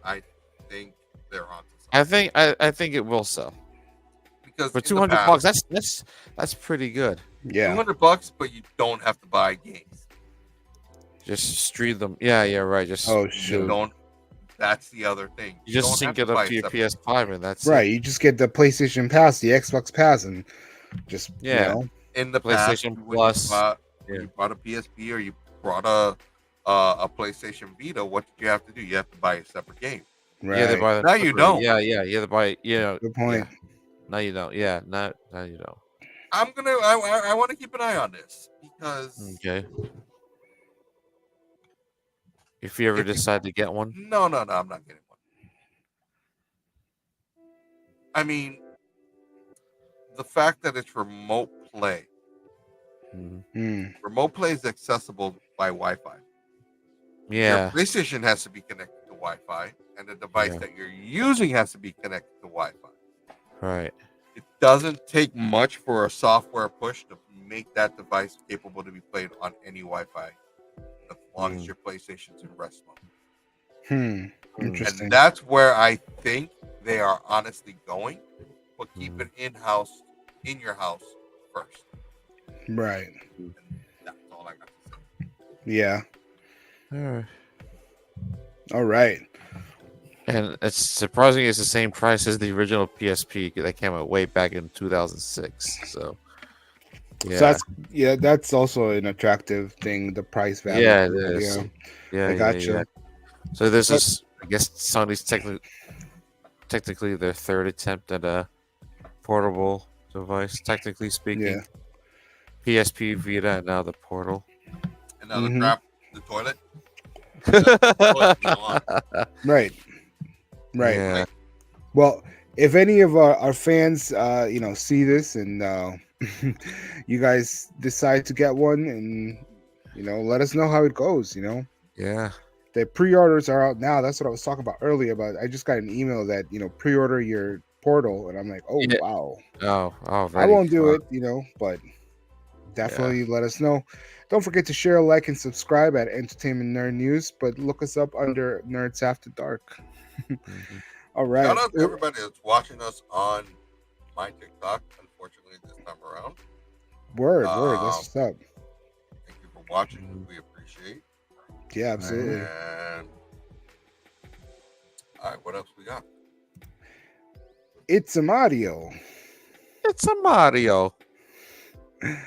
I think they're onto something. I think it will sell. Because For $200, that's pretty good. yeah. $200, but you don't have to buy games. Just stream them. Yeah, right. Just Oh You shit. don't. That's the other thing. You just don't sync have it to buy up to your separate. PS5, and that's Right, you just get the PlayStation Pass, the Xbox Pass, and just Yeah. In the PlayStation past, Plus. when you bought a PSP or you brought a PlayStation Vita, what did you have to do? You have to buy a separate game. right. Yeah, they buy Now you don't. Yeah, you have to buy. Good point. No, you don't. Yeah, now you don't. I want to keep an eye on this because Okay. If you ever decide to get one, no, I'm not getting one. I mean, the fact that it's remote play. Remote play is accessible by Wi-Fi. yeah, Your PlayStation has to be connected to Wi-Fi, and the device that you're using has to be connected to Wi-Fi. right. It doesn't take much for a software push to make that device capable to be played on any Wi-Fi, as long as your PlayStation's in rest mode. Interesting. And that's where I think they are honestly going, but keep it in-house, in your house first. Right. And that's all I got to say. Yeah. Alright. All right. And it's surprising it's the same price as the original PSP that came out way back in 2006. So, yeah, So that's also an attractive thing. The price value. yeah, it is. Yeah, I got you. So this is, I guess, Sony's technically their third attempt at a portable device. Technically speaking, PSP, Vita, and now the Portal. And now the crap, the toilet. Right. Right. Yeah. Well, if any of our fans, see this and you guys decide to get one, and let us know how it goes. Yeah. The pre-orders are out now. That's what I was talking about earlier. About I just got an email that pre-order your Portal, and I'm like, oh wow. Oh, I won't do it, but definitely let us know. Don't forget to share, like, and subscribe at Entertainment Nerd News, but look us up under Nerds After Dark. All right. Shout out to everybody that's watching us on my TikTok, unfortunately, this time around. Word. That's what's up. Thank you for watching. We appreciate. Yeah, absolutely. And all right, what else we got? It's a Mario. It's a Mario.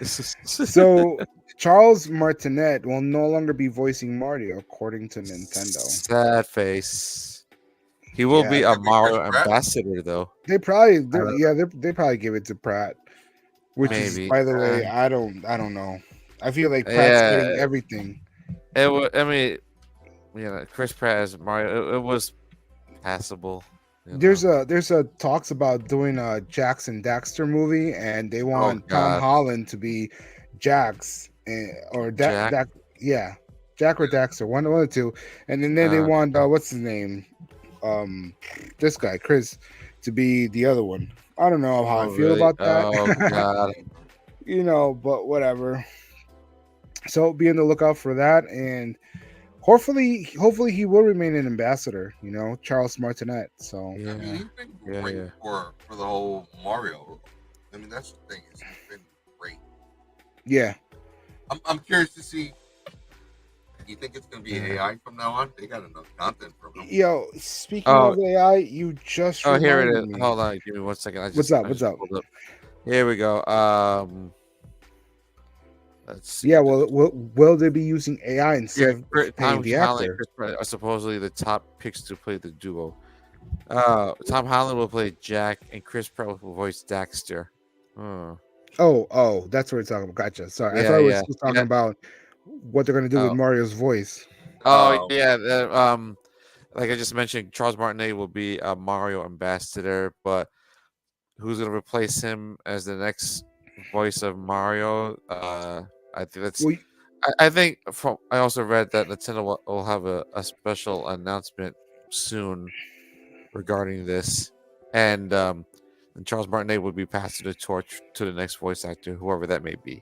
So Charles Martinet will no longer be voicing Mario, according to Nintendo. Sad face. He will be a Mario ambassador, though. They probably give it to Pratt. Which Maybe. is, by the way, I don't know. I feel like Pratt's getting everything. Chris Pratt as Mario, it was passable. There's a talks about doing a Jax and Daxter movie, and they want Tom Holland to be Jax, or Jack? yeah. Jack or Daxter, one of the two. And then they want what's his name? This guy, Chris, to be the other one. I don't know how I feel really? about that. Oh god. But whatever. So be on the lookout for that, and hopefully he will remain an ambassador. Charles Martinet. So I mean, he's been Yeah, great yeah. for the whole Mario. I mean, that's the thing. He's been great. yeah. I'm curious to see. Do you think it's going to be AI from now on? They got enough content from him. Yo, speaking Oh. of AI, you just Oh, here it reminded is. me. Hold on, give me 1 second. What's up? pulled up. Here we go. Let's see. Yeah, well, will they be using AI instead of paying Tom the Holland and actor? Chris Pratt are supposedly the top picks to play the duo. Tom Holland will play Jack, and Chris Pratt will voice Daxter. Oh, that's what we're talking about. Gotcha. Sorry, I Yeah, thought we were yeah. still talking about what they're gonna do with Oh. Mario's voice. Oh yeah, like I just mentioned, Charles Martinet will be a Mario ambassador, but who's gonna replace him as the next voice of Mario? I think that's. Well, I think I also read that Nintendo will have a special announcement soon regarding this, and Charles Martinet would be passing the torch to the next voice actor, whoever that may be.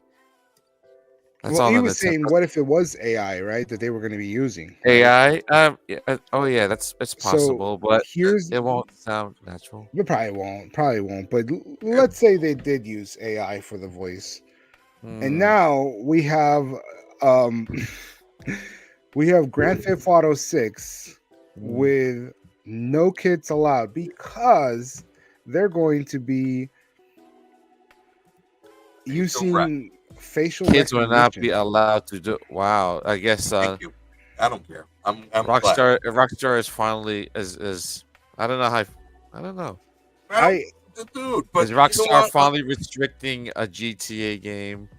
That's all he that was saying, Nintendo- what if it was AI, right? That they were going to be using right? AI. Oh yeah, it's possible, but here's it won't sound natural. It probably won't. But let's say they did use AI for the voice, and now we have Grand Theft Auto 6 with no kids allowed because they're going to be using facial kids will not be recognition. allowed to do. Wow, I guess Thank you. I don't care. I'm Rockstar is finally is I don't know how. I don't know. Dude, but Is Rockstar finally restricting a GTA game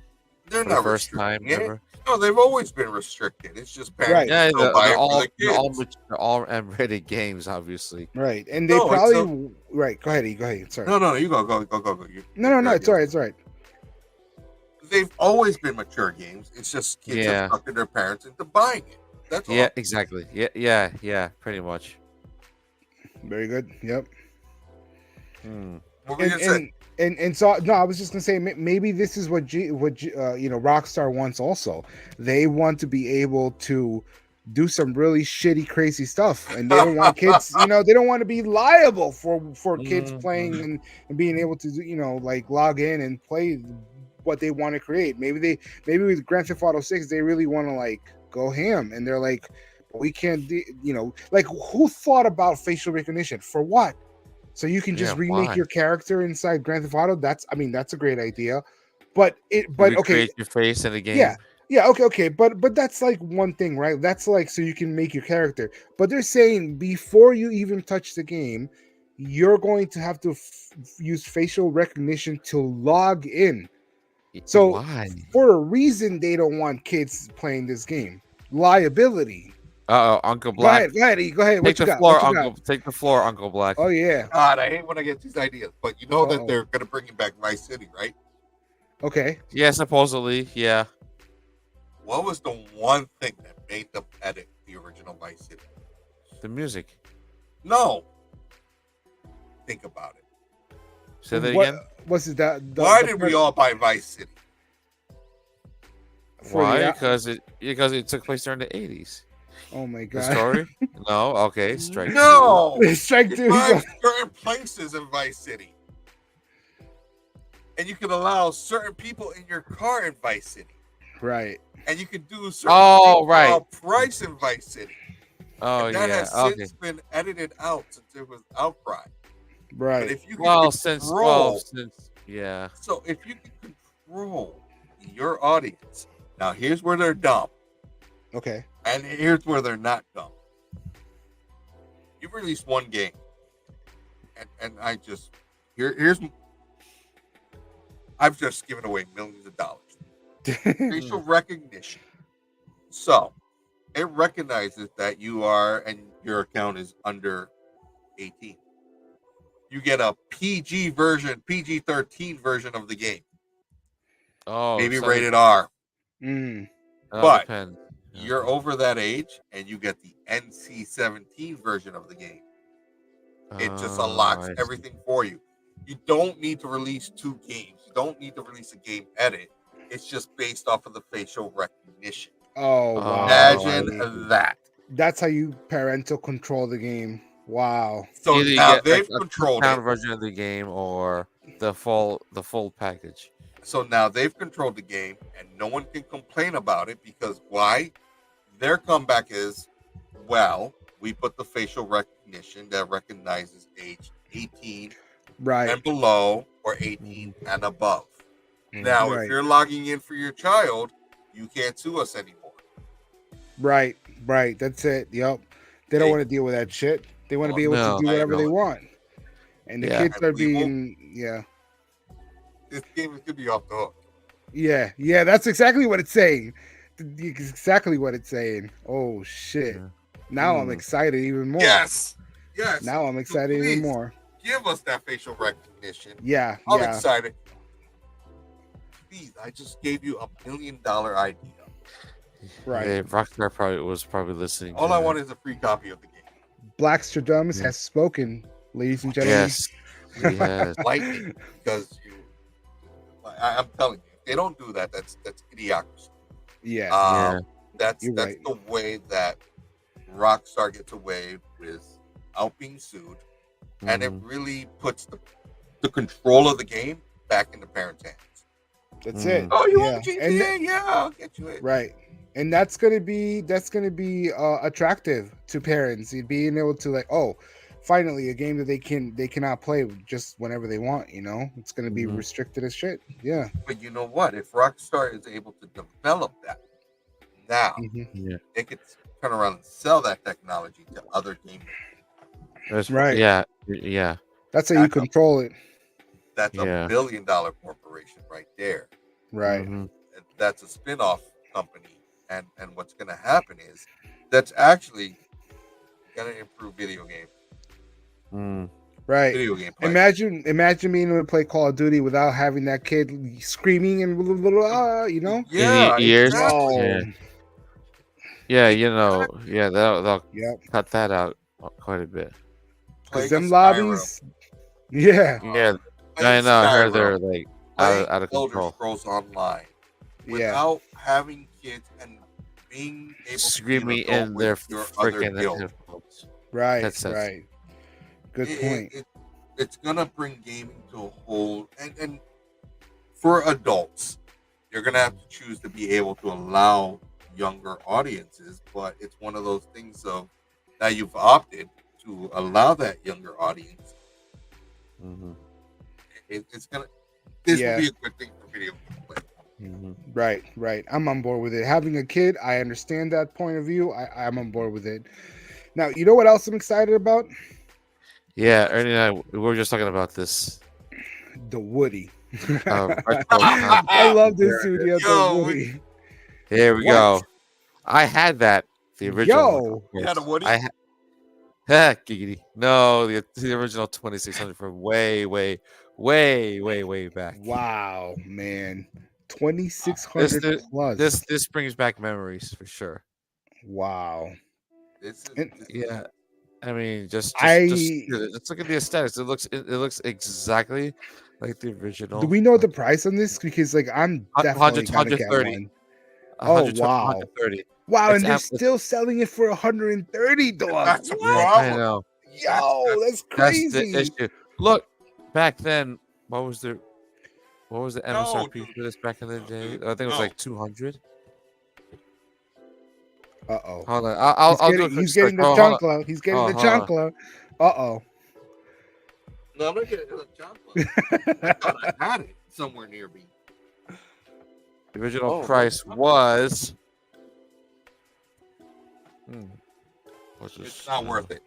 they're for the not first time restricting it. ever? No, they've always been restricted. It's just parents Yeah, still buy it for the kids. they're all M-rated games, obviously. Right, and they No, probably right. Go ahead. Sorry. No, you go. No. It's all right. It's all right. They've always been mature games. It's just kids are sucking their parents into buying it. That's all. Yeah, exactly. Yeah, pretty much. Very good. Yep. What were you gonna say? And so no, I was just gonna say maybe this is what Rockstar wants. Also, they want to be able to do some really shitty, crazy stuff, and they don't want kids. They don't want to be liable for kids playing and being able to like log in and play what they want to create. Maybe with Grand Theft Auto 6 they really want to like go ham, and they're like, we can't do, like who thought about facial recognition for what? So you can just remake your character inside Grand Theft Auto. That's a great idea, but okay, your face in the game. Yeah, okay, but that's like one thing, right? That's like so you can make your character. But they're saying before you even touch the game, you're going to have to use facial recognition to log in. So why? For a reason, they don't want kids playing this game. Liability. Uncle Black. Go ahead. Take the floor, Uncle Black. Oh yeah. God, I hate when I get these ideas. But you know that they're gonna bring back Vice City, right? Okay. Yeah, supposedly, yeah. What was the one thing that made them edit the original Vice City? The music. No. Think about it. Say that again. What's it that? Why did we all buy Vice City? Why? Because it took place during the 80s. Oh my god. The story? No. Okay. Strike. No. Strike two. Certain places in Vice City, and you can allow certain people in your car in Vice City. Right. And you can do certain price in Vice City. Oh, and that yeah. has since been edited out since it was outcry. Right. But if you can since yeah. So if you can control your audience, now here's where they're dumb. Okay. And here's where they're not dumb. You've released one game, and I just I've just given away millions of dollars. Facial recognition. So it recognizes that you are and your account is under 18. You get a PG version, PG-13 version of the game. Oh, maybe rated R. Mm. But depends. you're over that age, and you get the NC-17 version of the game. It just unlocks I see. everything for you. You don't need to release 2 games. You don't need to release a game edit. It's just based off of the facial recognition. Oh wow! Imagine that. That's how you parental control the game. Wow. So Either you now get they've a controlled pound it. version of the game or the full package. So now they've controlled the game, and no one can complain about it because why? Their comeback is, well, we put the facial recognition that recognizes age 18 Right. and below or 18 and above. Now, Right. if you're logging in for your child, you can't sue us anymore. Right. Right. That's it. Yep. They don't Hey. want to deal with that shit. They want to Oh, be able no. to do I whatever they know. want. And the Yeah. kids are And we won't- being, yeah. This game could be off the hook. Yeah. Yeah. That's exactly what it's saying. Exactly what it's saying. Oh, shit. Yeah. Now I'm excited even more. Yes. Yes. Now I'm excited Please, even more. give us that facial recognition. Yeah. I'm Yeah. excited. Please, I just gave you $1 million idea. Right. Yeah, Rockstar was probably listening. All to I that. want is a free copy of the game. Blackstradamus Yeah. has spoken, ladies and gentlemen. Yes, he has. Lightning, because I'm telling you, if they don't do that, that's idiocracy. Yeah. Yeah. That's You're right. the way that Rockstar gets away without being sued, and it Mhm. really puts the control of the game back in the parents' hands. That's it. Oh, you Yeah. want GTA? And Yeah, I'll get you it. right. And that's gonna be attractive to parents. Being able to like, oh, finally a game that they cannot play just whenever they want. You know, it's gonna be Mhm. restricted as shit. Yeah. But you know what? If Rockstar is able to develop that now, Mhm. they could turn around and sell that technology to other gamers. There's- Right. Yeah. Yeah. That's how you control it. That's Yeah. $1 billion corporation right there. Right. Mhm. And that's a spin-off company. And what's going to happen is that's actually going to improve video game Right. play. Imagine being able to play Call of Duty without having that kid screaming and blah, blah, blah, you know. Yeah, In the ears. exactly. Yeah. Yeah, you know, yeah, they'll Yep. cut that out quite a bit. Because Playing them a lobbies. Yeah. Yeah, Playing I know. I heard Skyrim, they're like playing out of Elder control, Scrolls Online Yeah. without having kids and being able screaming to be an adult in their with your other freaking guild. headphones. Right. Headsets. Right. Good point. It's gonna bring gaming to a whole and for adults, you're gonna have to choose to be able to allow younger audiences, but it's one of those things of now you've opted to allow that younger audience. Mhm. It's gonna this Yeah. will be a good thing for video game play. Mhm. Right, right. I'm on board with it. Having a kid, I understand that point of view. I'm on board with it. Now, you know what else I'm excited about? Yeah, Ernie and I we were just talking about this. The Woody. Retro I love this dude. Yeah, Yo, the Woody. Here we What? go. I had that. The original. Yo. one, of You had a course. Woody? I had. Giggity. No, the original 2600 from way back. Wow, man. 2600 This- plus. This brings back memories for sure. Wow. This is And- Yeah, I mean, just I- let's look at the aesthetics. It looks exactly like the original. Do we know the price on this? Because like I'm definitely 100, gonna get 130. one. Oh, wow. 130. Wow, It's and they're ab- still selling it for $130. That's a What? problem. I know. Yo, that's That's the crazy. issue. Look, back then, what was the MSRP dude. for this back in the day? I think it was No. like 200. Uh-oh. Hold on, I'll do a quick He's getting the search. Hold on. chancla. He's getting Oh, the hold on. chancla. Uh-oh. No, I'm not getting a job. I thought I had it somewhere near me. The original Oh, price okay. was. What's this? It's not worth it.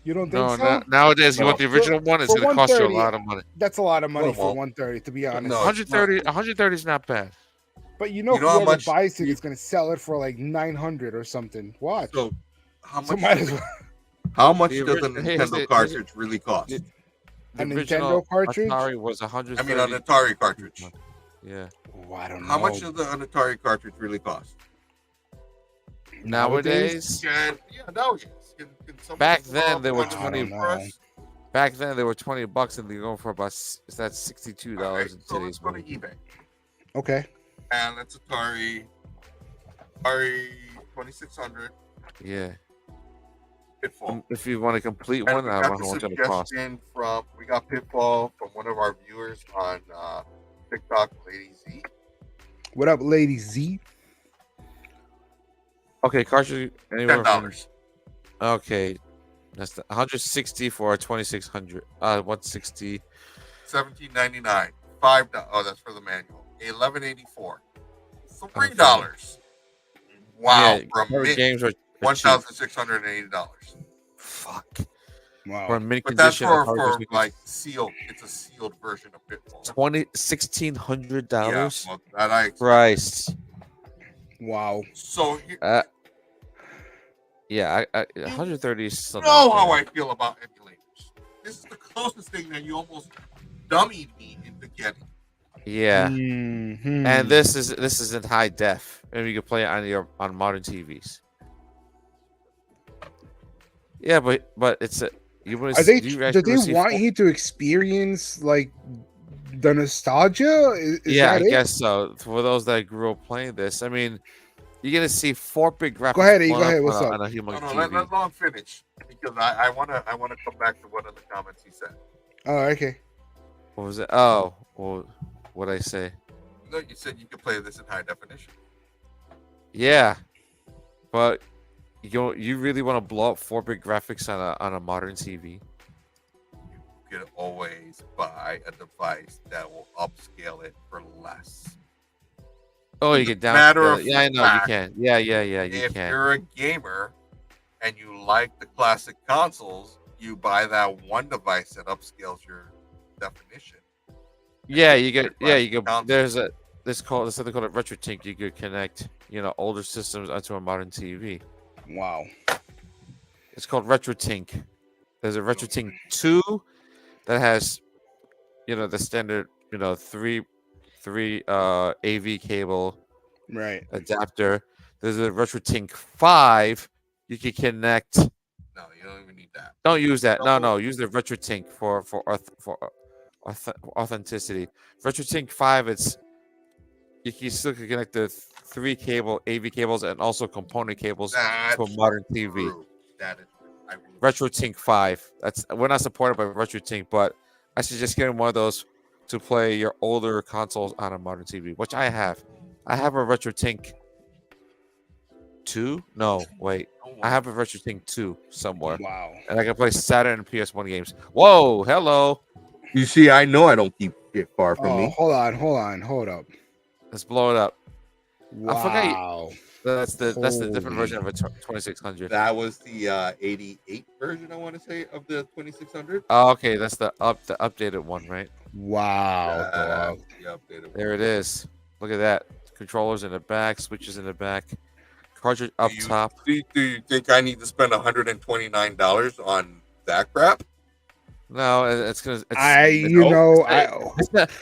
You don't think No, so? nowadays you No. want the original one. It's for going to cost you a 130, lot of money. That's a lot of money Well, for well, 130, to be honest. no. 130 is not bad. But you know You know how whoever much- buys it is going to sell it for like 900 or something. Watch. So how So much? might as well. How much The does a ori- hey, Nintendo hey, cartridge really cost? The A Nintendo original cartridge? Atari was I 130. mean, an Atari cartridge. Yeah. Oh, I don't know. How much does an Atari cartridge really cost? Nowadays, nowadays. Can someone back throw then up they were 100 I don't 20. know. for us? Back then they were $20, and they're going for about that's $62 All right, in so let's today's go to money. eBay. Okay. And that's Atari 2600 Yeah. Pitfall. If you want a complete And one, we I got don't the know how much it'll cost. suggestion from we got Pitfall from one of our viewers on TikTok, Lady Z. What up, Lady Z? Okay, cartridge anywhere from $10. okay. That's the 160 for a 2600. 160. $17.99. $5. Oh, that's for the manual. $11.84. $3. Wow, Yeah, for a current mint, games are cheap. $1,680. Fuck. Wow. For a mint But that's condition, for like sealed. It's a sealed version of Pitfall. $1,600. Well, that I expect. Christ. Wow. So here, Yeah, I 130 is you something. know how I feel about emulators. This is the closest thing that you almost dummied me into getting. Yeah. Mhm. And this is in high def, and you can play it on modern TVs. Yeah, but it's a you want Are they? do Do they want you to experience like the nostalgia? Is yeah, I that it? guess so. For those that grew up playing this, I mean, you're gonna see 4-bit graphics. Go ahead, E, blown go ahead, up what's on up? on a human No, TV. let Long finish because I wanna come back to one of the comments he said. Oh, okay. What was it? Oh, well, what did I say? No, you said you could play this in high definition. Yeah, but you really want to blow up 4-bit graphics on a modern TV? You could always buy a device that will upscale it for less. Oh, you As a get down. matter of Yeah, I know fact, you can. Yeah, you If can. you're a gamer and you like the classic consoles, you buy that one device that upscales your definition. Yeah, you get. Yeah, you classic go. console. There's something called a RetroTink. You could connect, older systems onto a modern TV. Wow. It's called RetroTink. There's a RetroTink 2 that has, the standard, three AV cable Right. adapter. There's a RetroTink 5. You can connect. No, you don't even need that. Don't use that. No. Use the RetroTink for authenticity. RetroTink 5. You can still connect the 3 AV cables and also component cables That's to a modern TV. true. That is true. I will RetroTink 5. We're not supported by RetroTink, but I suggest getting one of those to play your older consoles on a modern TV, which I have. I have a RetroTink 2. No, wait. I have a RetroTink 2 somewhere, Wow. and I can play Saturn and PS1 games. Whoa, hello. You see, I know I don't keep it far from Oh, me. hold up. Let's blow it up. Wow. That's the different Holy. version of a 2600. That was the 88 version, I want to say, of the 2600. Oh, okay, that's the updated one, right? Wow. Dog. The updated one. There it is. Look at that. Controllers in the back, switches in the back, cartridge up top. Do you think I need to spend $129 on that crap? No, it's gonna. It's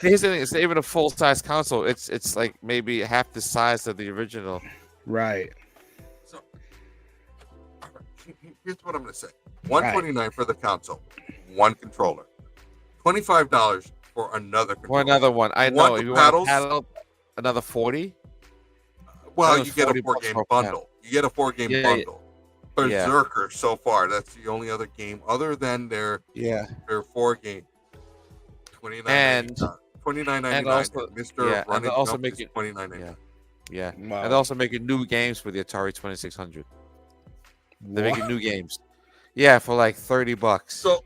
Here's the thing. It's not even a full size console. It's like maybe half the size of the original. right. So, here's what I'm going to say: $129 for the console, one controller, $25 for another controller. Or another one. I know. One If you paddles. want a paddle, another 40. Well, That was you get a 40 bucks 4-game for a bundle. You get a 4-game Yeah, bundle. yeah. Berserker so far. That's the only other game other than their 4-game. $29.99. And also- Mr. yeah, and Running they're also Jump is making- $29.99. Yeah. Wow. And they're also making new games for the Atari 2600. They're What? making new games. Yeah, for like $30. So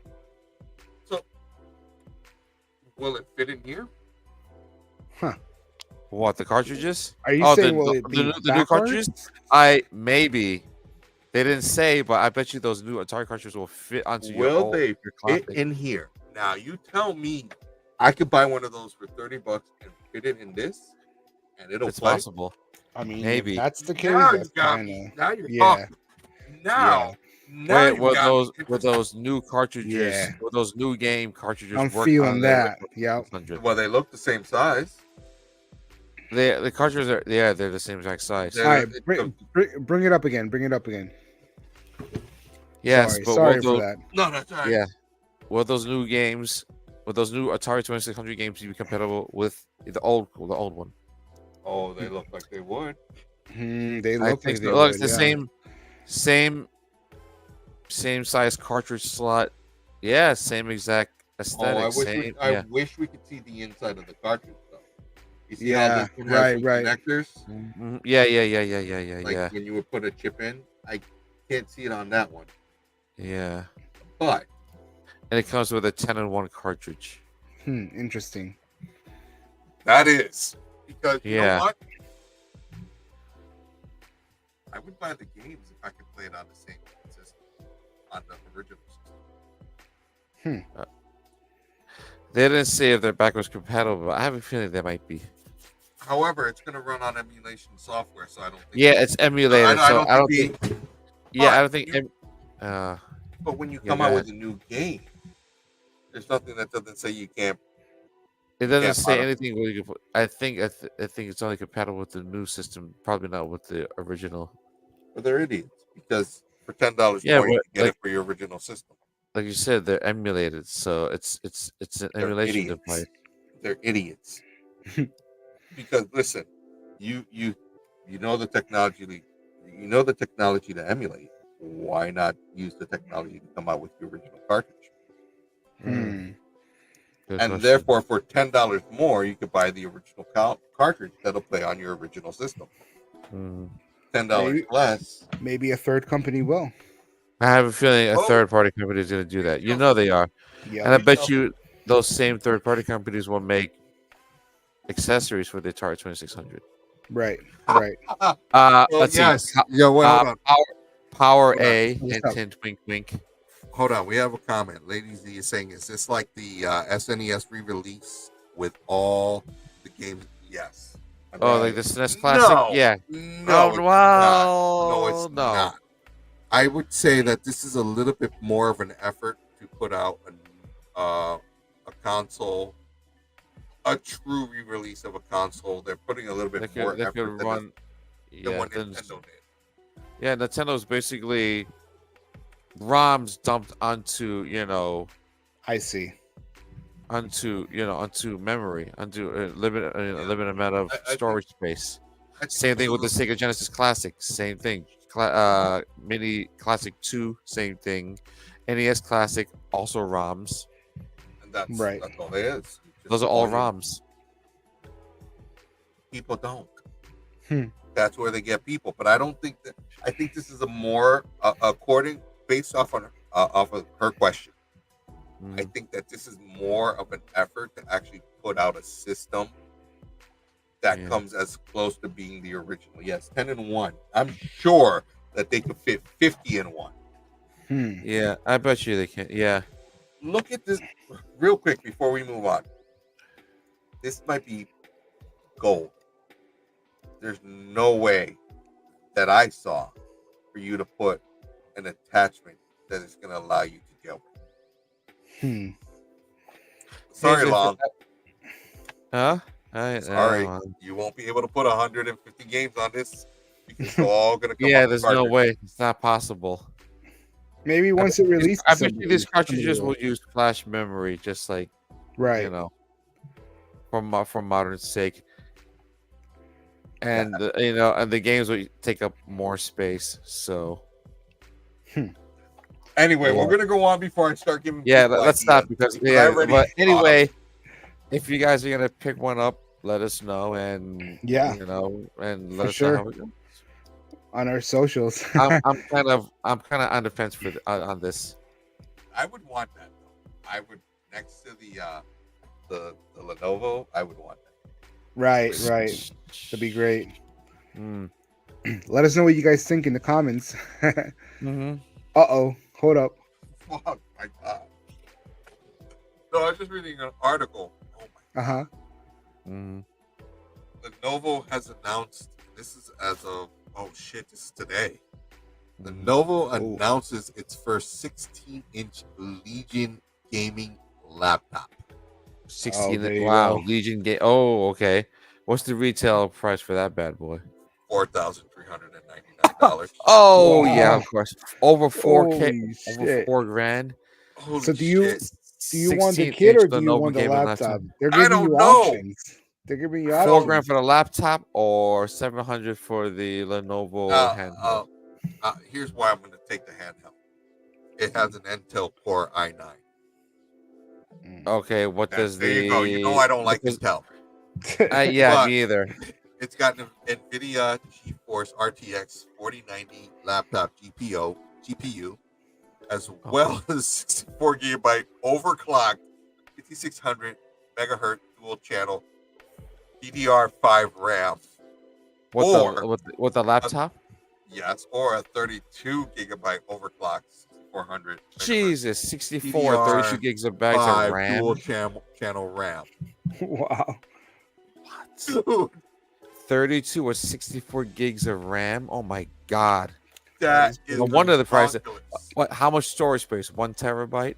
will it fit in here? What, the cartridges? Are you Oh, saying the, will the, it be the new backwards? cartridges? Maybe. They didn't say, but I bet you those new Atari cartridges will fit onto your Will old, they your fit classic. in here? Now you tell me I could buy one of those for $30 and fit it in this, and it'll It's play. possible. I mean, Maybe. if that's the case. Now you That's got kind me. of Now you're yeah. talking. Now Wait, you were got me those new cartridges? Yeah. Were those new game cartridges? I'm work feeling on the that. Yep. 2600? Well, they look the same size. The cartridges are they're the same exact size. They're- All right, it's- bring it up again. Bring it up again. Yes, but sorry will for those, that. No, that's all right. yeah, will those new games, will those new Atari 2600 games be compatible with the old one? Oh, they look like they would. They I look think like they so. Look, would, it's the same size cartridge slot. Yeah, same exact Oh, aesthetic. I wish we could see the inside of the cartridge though. You see Yeah, how this one has right. connectors? Mhm. Yeah. Like when you would put a chip in, I can't see it on that one. Yeah. But And it comes with a 10-in-1 cartridge. Interesting. that is because you Yeah. know what? I would buy the games if I could play it on the same system, on the original system. They didn't say if they're backwards compatible, but I have a feeling they might be. However, it's going to run on emulation software, so I don't think. Yeah, it's emulated. I so I don't think. think. Yeah, I don't think. But when you Yeah, come go out ahead. with a new game, there's nothing that doesn't say you can't. It doesn't Yeah, say modify. anything where you can put. I think it's only compatible with the new system, probably not with the original. But they're idiots because for $10 Yeah, more, you but, can get like- it for your original system. Like you said, they're emulated, so it's an They're emulation idiots. device. They're idiots. Because listen, you know the technology, to emulate. Why not use the technology to come out with the original cartridge? Good And question. therefore, for $10 more, you could buy the original cartridge that'll play on your original system. Mhm. $10 Maybe- less. Maybe a third company will. I have a feeling a Oh. third-party company is going to do that. You Yeah. know they are, Yeah. and I bet shall. you those same third-party companies will make accessories for the Atari 2600. Right. Well, Let's yes. see. Yeah, well, hold on. Power Hold on. A, What's hint, up? hint, wink, wink. Hold on, we have a comment. Lady Z is saying, is this like the SNES re-release with all the games? Yes. Oh, like the SNES Classic? No. Yeah. No, it's well, not. No, it's not. I would say that this is a little bit more of an effort to put out a console, a true re-release of a console. They're putting a little bit They more could effort than run. what then- Nintendo did. Yeah, Nintendo's basically ROMs dumped onto I see. onto memory, onto a limited amount of I think- storage space. I think Same thing with the it's Sega Genesis Classic. Same thing. Mini Classic 2, same thing. NES Classic, also ROMs. and that's Right. That's all it is. It's just Those are all volume. ROMs. People don't. Hmm. That's where they get people. But I don't think that. I think this is a more based off of her question. Mm. I think that this is more of an effort to actually put out a system that Yeah. comes as close to being the original. Yes, 10-in-1. I'm sure that they could fit 50-in-1. Yeah, I bet you they can. Yeah. Look at this real quick before we move on. This might be gold. There's no way that I saw for you to put an attachment that is going to allow you to jailbreak. Sorry, Here's Long. Huh? Sorry, you won't be able to put 150 games on this because they're all going to come. Yeah, off the there's no cartridge. way. It's not possible. Maybe once it releases. I bet you these somebody cartridges will. will use flash memory, just like Right. for modern sake. And and the games will take up more space. So Anyway, Yeah. we're going to go on before I start giving. yeah, people let's ideas, stop because I already But thought of anyway, if you guys are gonna pick one up, let us know and Yeah. and For let us sure. know how it goes. On our socials. I'm kind of on the fence on this. I would want that though. I would next to the Lenovo. I would want that. right. That'd be great. Mm. Let us know what you guys think in the comments. Mm-hmm. Hold up. Oh my god! No, I was just reading an article. Oh my! Uh-huh. Mm-hmm. Lenovo has announced. This is as of this is today. Lenovo announces its first 16-inch Legion gaming laptop. 16. there you Wow, go. Legion game. Oh, okay. What's the retail price for that bad boy? $4,399. Oh yeah, Wow. of course. Over 4K, Holy over shit. 4 grand. Holy So do shit! you want the 16 kit inch or do you want Lenovo the gaming laptop? laptop. They're I giving don't you know. options. They're giving you 4 options. grand for the laptop or 700 for the Lenovo handheld. Here's why I'm going to take the handheld. It has an Intel Core i9. Okay, what does There you go. You know I don't like Intel. Yeah, But me either. it's got an NVIDIA GeForce RTX 4090 laptop GPU, as well as 64 gigabyte overclocked 5600 megahertz dual channel DDR5 RAM. What the laptop? Yes, or a 32 gigabyte overclocked 400. Jesus, 64 and 32 gigabytes of RAM. Dual channel RAM. Wow. Dude, 32 or 64 gigs of RAM. Oh my god. that is No wonder the price. ridiculous. What? How much storage space? 1 terabyte.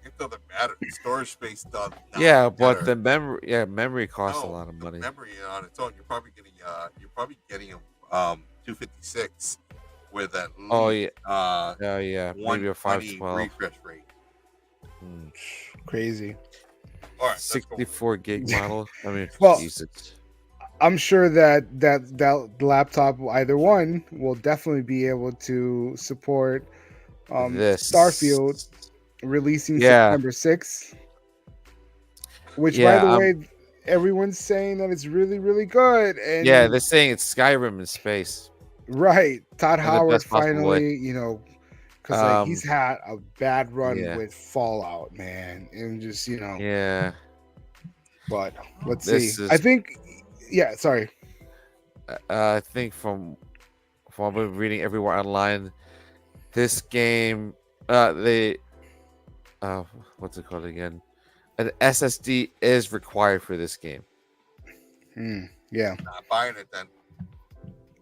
It doesn't matter. The storage space does not Yeah, but matter. the memory costs a lot of the money. memory on its own, you're probably getting 256 with at least Oh yeah, maybe a 120 512. refresh rate. Crazy. All right, let's go. 64 gig model. I mean, Well, Jesus. I'm sure that laptop, either one, will definitely be able to support This Starfield releasing Yeah. September 6th. Which, Yeah, by the way, everyone's saying that it's really, really good. And Yeah, they're saying it's Skyrim in space. right, Todd the Howard best possible way. finally, because he's had a bad run yeah. with Fallout, man, and just Yeah. But let's This see. is- I think, yeah. Sorry. I think from what I've been reading everywhere online, this game, what's it called again? An SSD is required for this game. Yeah. Not buying it then.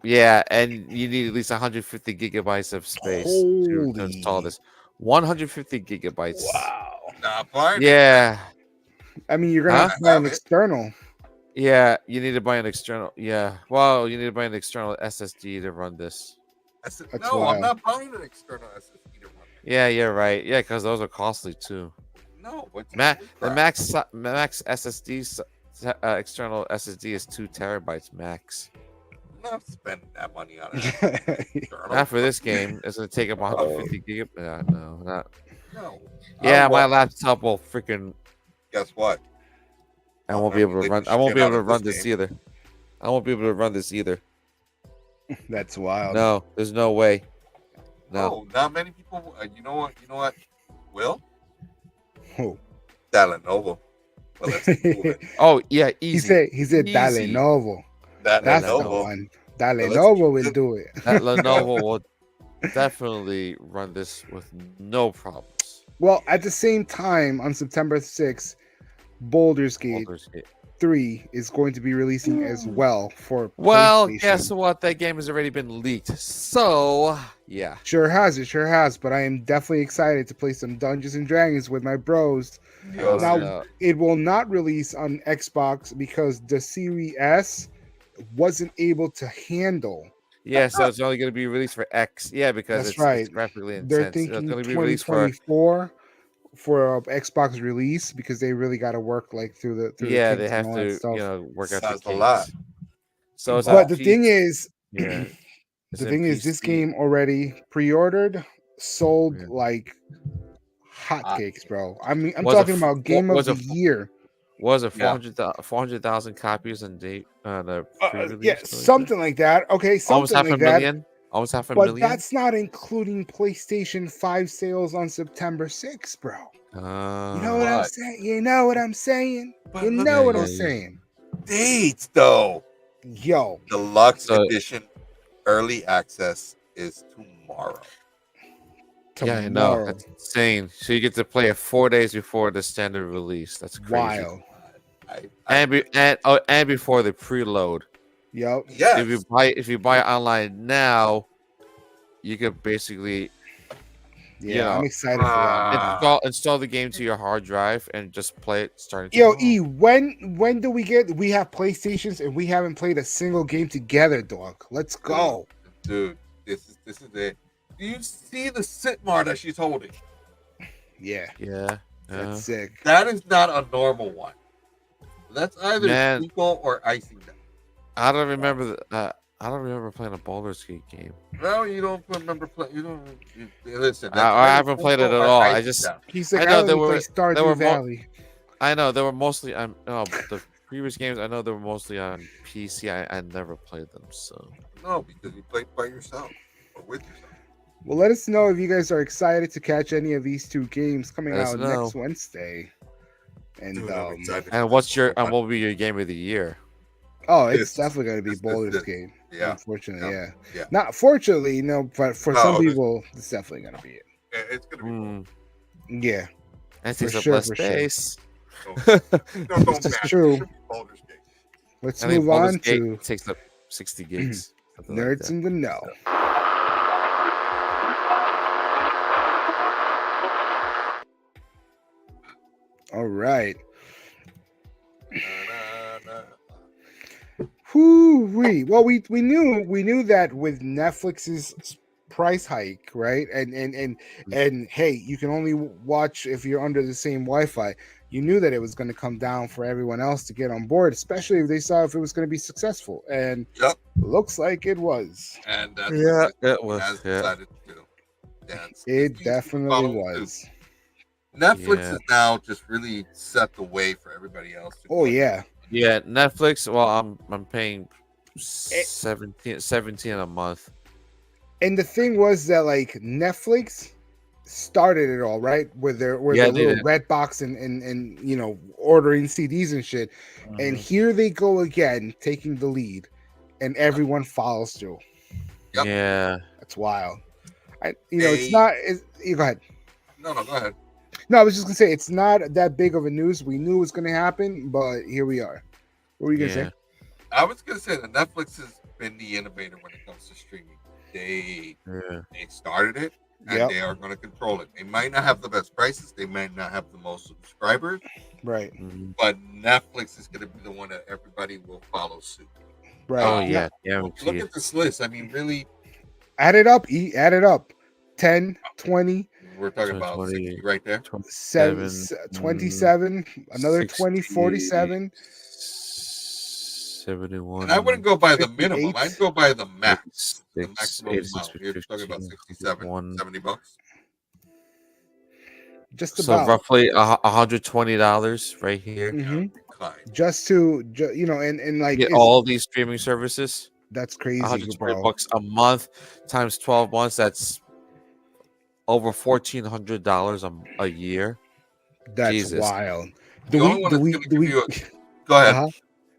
Yeah, and you need at least 150 gigabytes of space to install Holy. this. 150 gigabytes. Wow. Not buying it. Yeah, I mean, you're gonna Huh? have to buy an Have it. external. yeah. You need to buy an external. Yeah, well, you need to buy an external SSD to run this. That's That's no, wild. I'm not buying an external SSD to run it. Yeah, you're right. Yeah, because those are costly too. No, what's The crap. max SSD external SSD is 2 terabytes max. I'm not spending that money on it. External. Not for this game. It's gonna take up 150 gigabytes. No, not. No. Yeah, my Well, laptop will freaking. guess what? I won't be able to run. I won't be able to run this game. either. I won't be able to run this either. That's wild. No, there's no way. No. No, not many people. You know what? Will Oh. that Lenovo? Well, let's move it. Oh yeah, he easy. said that Easy. Lenovo. That That's the Lenovo. one. That let's Lenovo keep will it- do it. That Lenovo will definitely run this with no problems. Well, at the same time, on September 6th, Baldur's Gate Baldur's Gate. 3 is going to be releasing as well for Well, PlayStation. guess what? That game has already been leaked. So yeah. Sure has, but I am definitely excited to play some Dungeons and Dragons with my bros. Yo, Now, no. it will not release on Xbox because the Series S wasn't able to handle. Yeah, so it's only going to be released for X. Yeah, because That's it's right. graphically intense. They're It's thinking going to be released for 2024 for Xbox release because they really got to work like through the yeah. kinks They and have all that to stuff. work out the Sounds a lot. kinks. So it's But on the P- thing is, yeah, it's the in thing is, this PC. game already pre-ordered, sold Yeah. like hotcakes, bro. I mean, I'm Was a talking f- about game was of a the f- year. Was it Yeah. 400,000 copies in the pre-release? Yeah, something like that. Okay, Almost something half a like that. million. Almost half a But million. that's not including PlayStation 5 sales on September 6th, bro. You know what I'm But- saying? You know what I'm saying? But You look know at what yeah, I'm yeah. saying? dates though. Yo, Deluxe So- edition early access is tomorrow. Yeah, I know. tomorrow. That's insane. So you get to play it 4 days before the standard release. That's crazy. Wild. And before the preload. Yo, Yes. If you buy it online now, you could basically Yeah, I'm know, excited for that. install the game to your hard drive and just play it starting Yo, tomorrow. E, when do we have PlayStations and we haven't played a single game together, dog? Let's go. Dude, this is it. Do you see the Sitmar that she's holding? Yeah, Yeah. that's sick. That is not a normal one. That's either Man. Pico or icing them. I don't remember I don't remember playing a Baldur's Gate game. No, you don't remember playing. You don't listen. I haven't played it at all. I just He's like, I know I there only play were Stardew Valley. I know they were mostly on the previous games. I know they were mostly on PC. I never played them, so No, because you played by yourself or with yourself. Well, let us know if you guys are excited to catch any of these two games coming Let us out know. next Wednesday. And Dude, I'm excited. and what will be your game of the year? oh, it's This- definitely going to be this- Baldur's this- Gate. Yeah, Unfortunately, yeah. Not fortunately, but for No, some this- people, it's definitely going to be it. it's gonna be. Mm, Yeah, and For takes up sure, less for sure. space. Don't This is ban it. true. It should be Baldur's Gate. let's I think move Baldur's on Gate to takes up 60 gigs. something like Nerds that. in the Know. All right. Whoo-wee. Well, we knew that with Netflix's price hike, right? And hey, you can only watch if you're under the same Wi-Fi. You knew that it was going to come down for everyone else to get on board, especially if they saw if it was going to be successful. And Yep. looks like it was. And that's Yeah, what it was. has Yeah. decided to do. Yeah, It definitely follow was. Netflix Yeah. has now just really set the way for everybody else. To Oh go. yeah. Yeah, Netflix. Well, I'm paying Eh. 17 a month. And the thing was that like Netflix started it all, right? With their Yeah, the they little did. red box and you know ordering CDs and shit. And here they go again, taking the lead, and everyone follows through. Yep. Yeah. That's wild. It's They- not. You go ahead. No, go ahead. No, I was just gonna say it's not that big of a news. We knew it was gonna happen, but here we are. What were you gonna Yeah. say? I was gonna say that Netflix has been the innovator when it comes to streaming. They Yeah. started it and Yep. they are going to control it. They might not have the best prices, they might not have the most subscribers, Right. Mhm. but Netflix is going to be the one that everybody will follow suit. Right. Oh Yeah. yeah. Look Guaranteed. at this list. I mean, really, Add it up. Add it up. 10, 20, we're talking about 20, 60 right there. 7, 27, another 20, 47. 71. And I wouldn't go by the 58. minimum. I'd go by the max. The 86, maximum 86, amount. You're talking about 67, 51. $70. Just So about. roughly $120 right here. Mhm. Fine. Just to and like Get it's- all these streaming services. that's crazy, 120 bro. bucks a month times 12 months. That's over $1,400 a year. That's Jesus. wild. The Do only we? one Do that's we? gonna Do give we? you Go ahead. Uh-huh.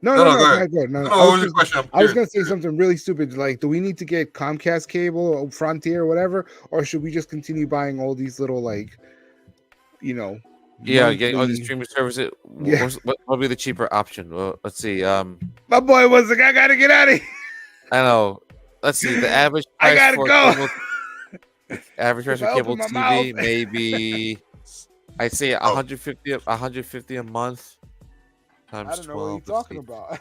No, No, no, no, no, go go ahead. ahead, go ahead. No, No, no. what was your question? I'm I was curious. gonna say something really stupid, like, do we need to get Comcast cable or Frontier or whatever, or should we just continue buying all these little like, Yeah, getting all these monthly- streaming services. Yeah. What would be the cheaper option? Well, let's see. My boy was like, I gotta get out of here. I know. Let's see. The average I price gotta for go. average price If for I cable open my TV mouth. maybe I'd say 150 a month times I don't know 12. what you're talking about.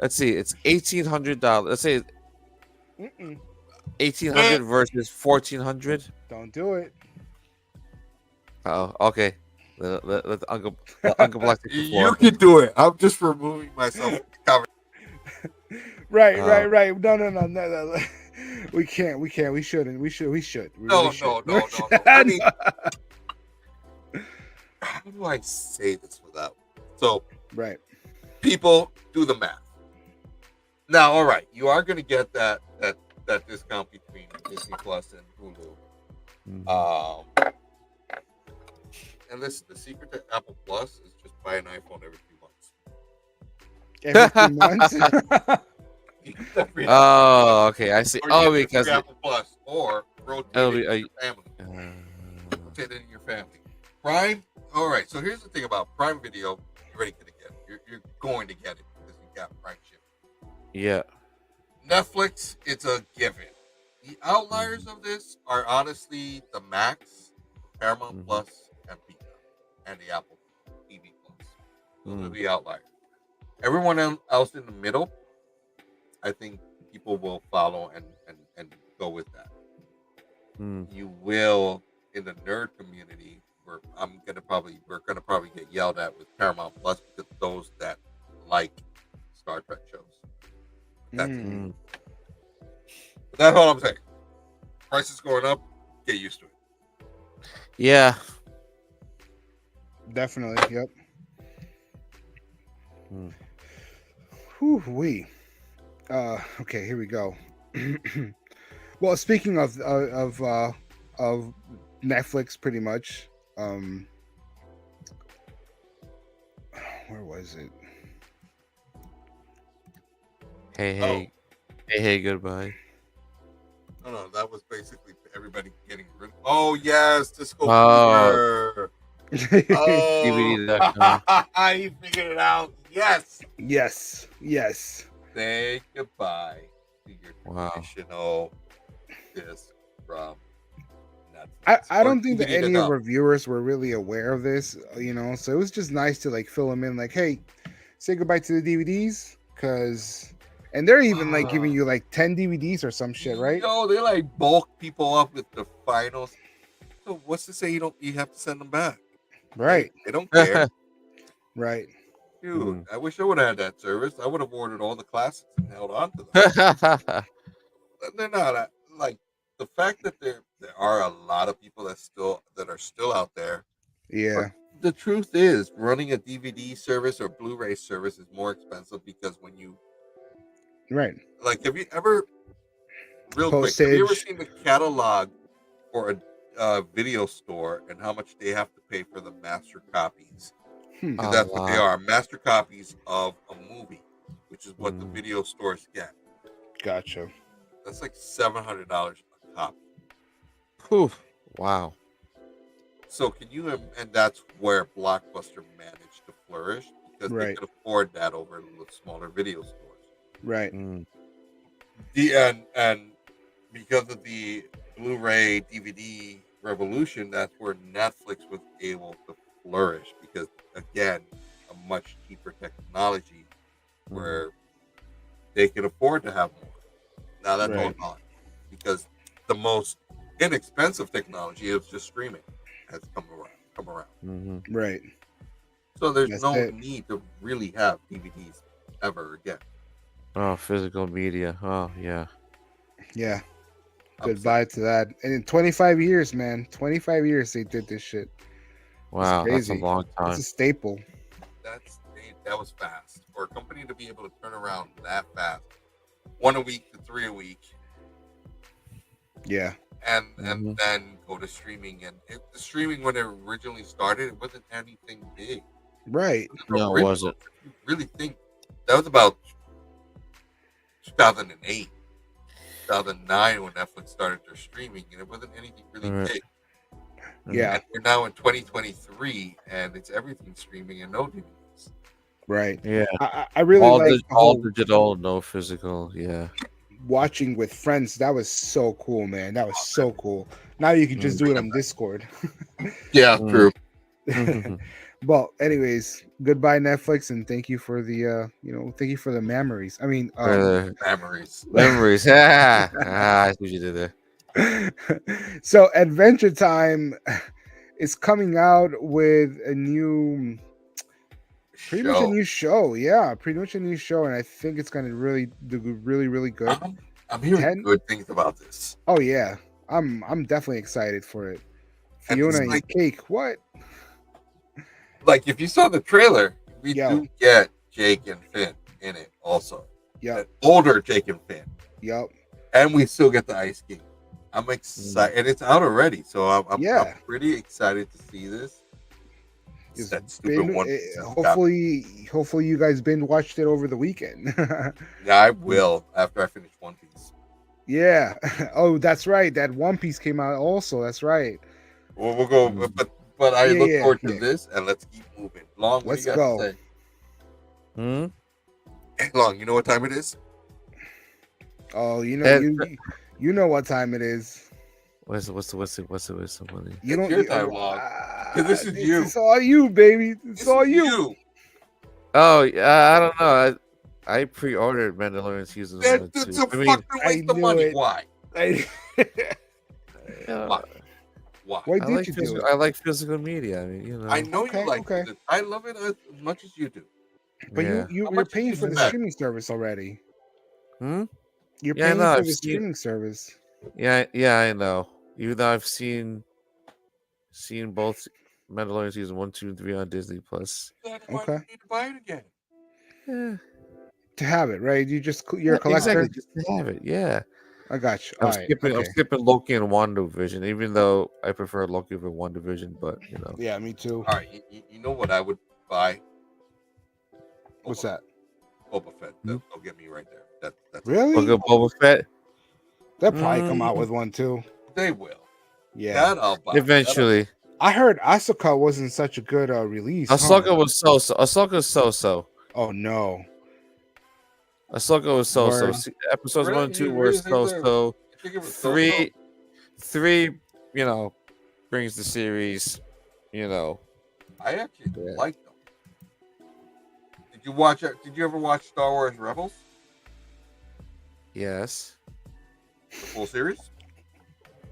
Let's see. It's $1,800. Let's say Mm-mm. 1,800 versus 1,400. Don't do it. Oh, okay. Let Uncle Black take the You floor. can do it. I'm just removing myself from the conversation. Right. No. We can't. We shouldn't. We should. We No, really should. no. I mean, how do I say this without? So, Right. people do the math. Now, all right, you are going to get that discount between Disney Plus and Hulu. Mhm. And listen, the secret to Apple Plus is just buy an iPhone every few months. Every 3 months. Every Oh, okay. I see. or you Oh, get because free Apple Plus or rotate it'll it be in a- your family. Rotate it in your family. Prime. All right. So here's the thing about Prime Video. You're already going to get it. You're going to get it because you got Prime Chip. yeah. Netflix, it's a given. The outliers of this are honestly the Max, Paramount Mhm. Plus, and Peacock, and the Apple TV Plus. Those are Mm. the outliers. Everyone else in the middle, I think people will follow and go with that. Mm. You will in the nerd community. We're gonna probably get yelled at with Paramount Plus because those that like Star Trek shows. That's it. Mm. Mm. But that's all I'm saying. Prices going up. Get used to it. Yeah. Definitely. Yep. Mm. Whew, okay, here we go. Well, speaking of Netflix, pretty much. Where was it? Hey, goodbye. No, that was basically everybody getting rid. Oh yes, Disco Oh. Fever. Oh, DVD.com. you figured it out. Yes. Yes. Say goodbye to your Wow. traditional disc from I Netflix. don't think that any of DVD.com. our viewers were really aware of this, so it was just nice to like fill them in, like, hey, say goodbye to the DVDs, and they're even like giving you like 10 DVDs or some shit, right? Yo, they like bulk people up with the finals. So what's to say you have to send them back? Right, They don't care. right. Dude, I wish I would have had that service. I would have ordered all the classics and held on to them. They're not like the fact that there are a lot of people that are still out there. Yeah, The truth is, running a DVD service or Blu-ray service is more expensive because when you right. have you ever real quick have you ever Postage. seen the catalog for a video store and how much they have to pay for the master copies? Because that's what they are, master copies of a movie, which is what the video stores get. Gotcha. That's like $700 a copy. Whew. Wow. So can you? And that's where Blockbuster managed to flourish because they Right. could afford that over the smaller video stores. Right. Mm. And because of the Blu-ray DVD revolution, that's where Netflix was able to flourish because again, a much cheaper technology where they can afford to have more. Now that's all Right. gone because the most inexpensive technology is just streaming has come around. Mm-hmm. Right. So there's That's no it. need to really have DVDs ever again. Oh, physical media. Oh, yeah. Yeah. I'm Goodbye to that. And in 25 years, man, 25 years they did this shit. Wow, that's a crazy. long time. It's a staple. That was fast for a company to be able to turn around that fast, 1 a week to 3 a week, Yeah. and Mhm. then go to streaming. And the streaming when it originally started, it wasn't anything big. Right. No, Original, was it? if you really think that was about 2008, 2009 when Netflix started their streaming, and it wasn't anything really Right. big. Yeah. And we're now in 2023, and it's everything streaming and no DVDs. Right. Yeah. I really all, like dig- the all whole digital, no physical. Yeah. watching with friends. That was so cool, man. That was so cool. Now you can just do it on Discord. Yeah, Mm. true. Mhm. Well, anyways, goodbye Netflix, and thank you for the thank you for the memories. I mean, Memories. Memories. Ah, I see what you did there. so Adventure Time is coming out with a new pretty much a new show. Yeah, pretty much a new show, and I think it's gonna really do really good. I'm hearing 10? good things about this. Oh yeah, I'm definitely excited for it. And it's Fiona and like- Cake, what? Like if you saw the trailer, we Yo. do get Jake and Finn in it also. Yep, An older Jake and Finn. yep. And we still get the Ice King. I'm excited, and it's out already, so I'm Yeah. pretty excited to see this. It's It's that stupid one. hopefully you guys binge watched it over the weekend. Yeah, I will after I finish One Piece. Yeah. Oh, that's right. That One Piece came out also. That's right. Well, we'll go, but I Yeah, look yeah, forward to yeah. this, and let's keep moving. Long, what Let's do you go. got to say? Hmm? Long, you know what time it is? Oh, And- You know what time it is. What's the money? You It's don't. your time, Log. 'Cause this is you. It's all you, baby. It's This all is you. Oh, I don't know. I pre-ordered Mandalorian season 1 and That's 2. a fucking waste of knew money. it. Why? I- Why? Why? Why I did like you do physical, it? I like physical media. I mean, I know Okay, you like okay. it. I love it as much as you do. But yeah. you're much paying did for you the spend? streaming service already. Hmm? You're Yeah, I paying know, for I've the seen- streaming service. Yeah, I know. Even though I've seen both Mandalorian season 1, 2, and 3 on Disney Plus. That's why Okay. you need to buy it again. Yeah, To have it, right? You're a collector. exactly. Just to have it. Yeah. I got you. I'm All right. skipping. Okay. I'm skipping Loki and WandaVision, even though I prefer Loki over WandaVision. But you know, Yeah, me too. All right, you know what I would buy? What's that? Boba Fett. That'll get me right there. That's Really? Book of Boba Fett. They'll probably come out with one too. They will. Yeah. That I'll buy. Eventually, I heard Asuka wasn't such a good release. Ahsoka was so-so. Ahsoka's so-so. Oh no. Ahsoka was so-so. Word. Episodes Really? 1 and 2 You were really think so-so. I think it was so-so. Three, you know, brings the series. You know, I actually Yeah. like them. Did you watch it? Did you ever watch Star Wars Rebels? yes. The full series?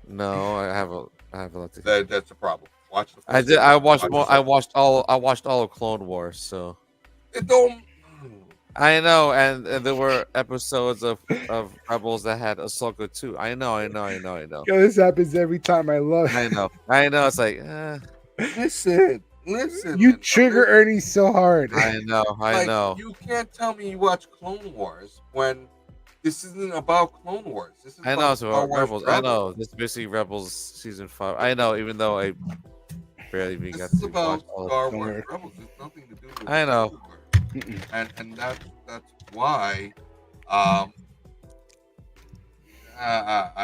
No, I have a lot to. That's a problem. Watch the full I did. series. I watched. Watch More, the I second. watched all. I watched all of Clone Wars. So It don't. I know, and there were episodes of Rebels that had Ahsoka too. I know. Yo, this happens every time. I love it. I know. It's like, Listen. You man. trigger Ernie so hard. I know. Like, know. You can't tell me you watch Clone Wars when this isn't about Clone Wars. This is I know. about It's Star about Wars Rebels. I know. This is basically Rebels season 5. I know. Even though I barely even got This is to about watch all. Star Don't Wars worry. Rebels. There's nothing to do with I know. Clone Wars. Mm-mm. And that's why I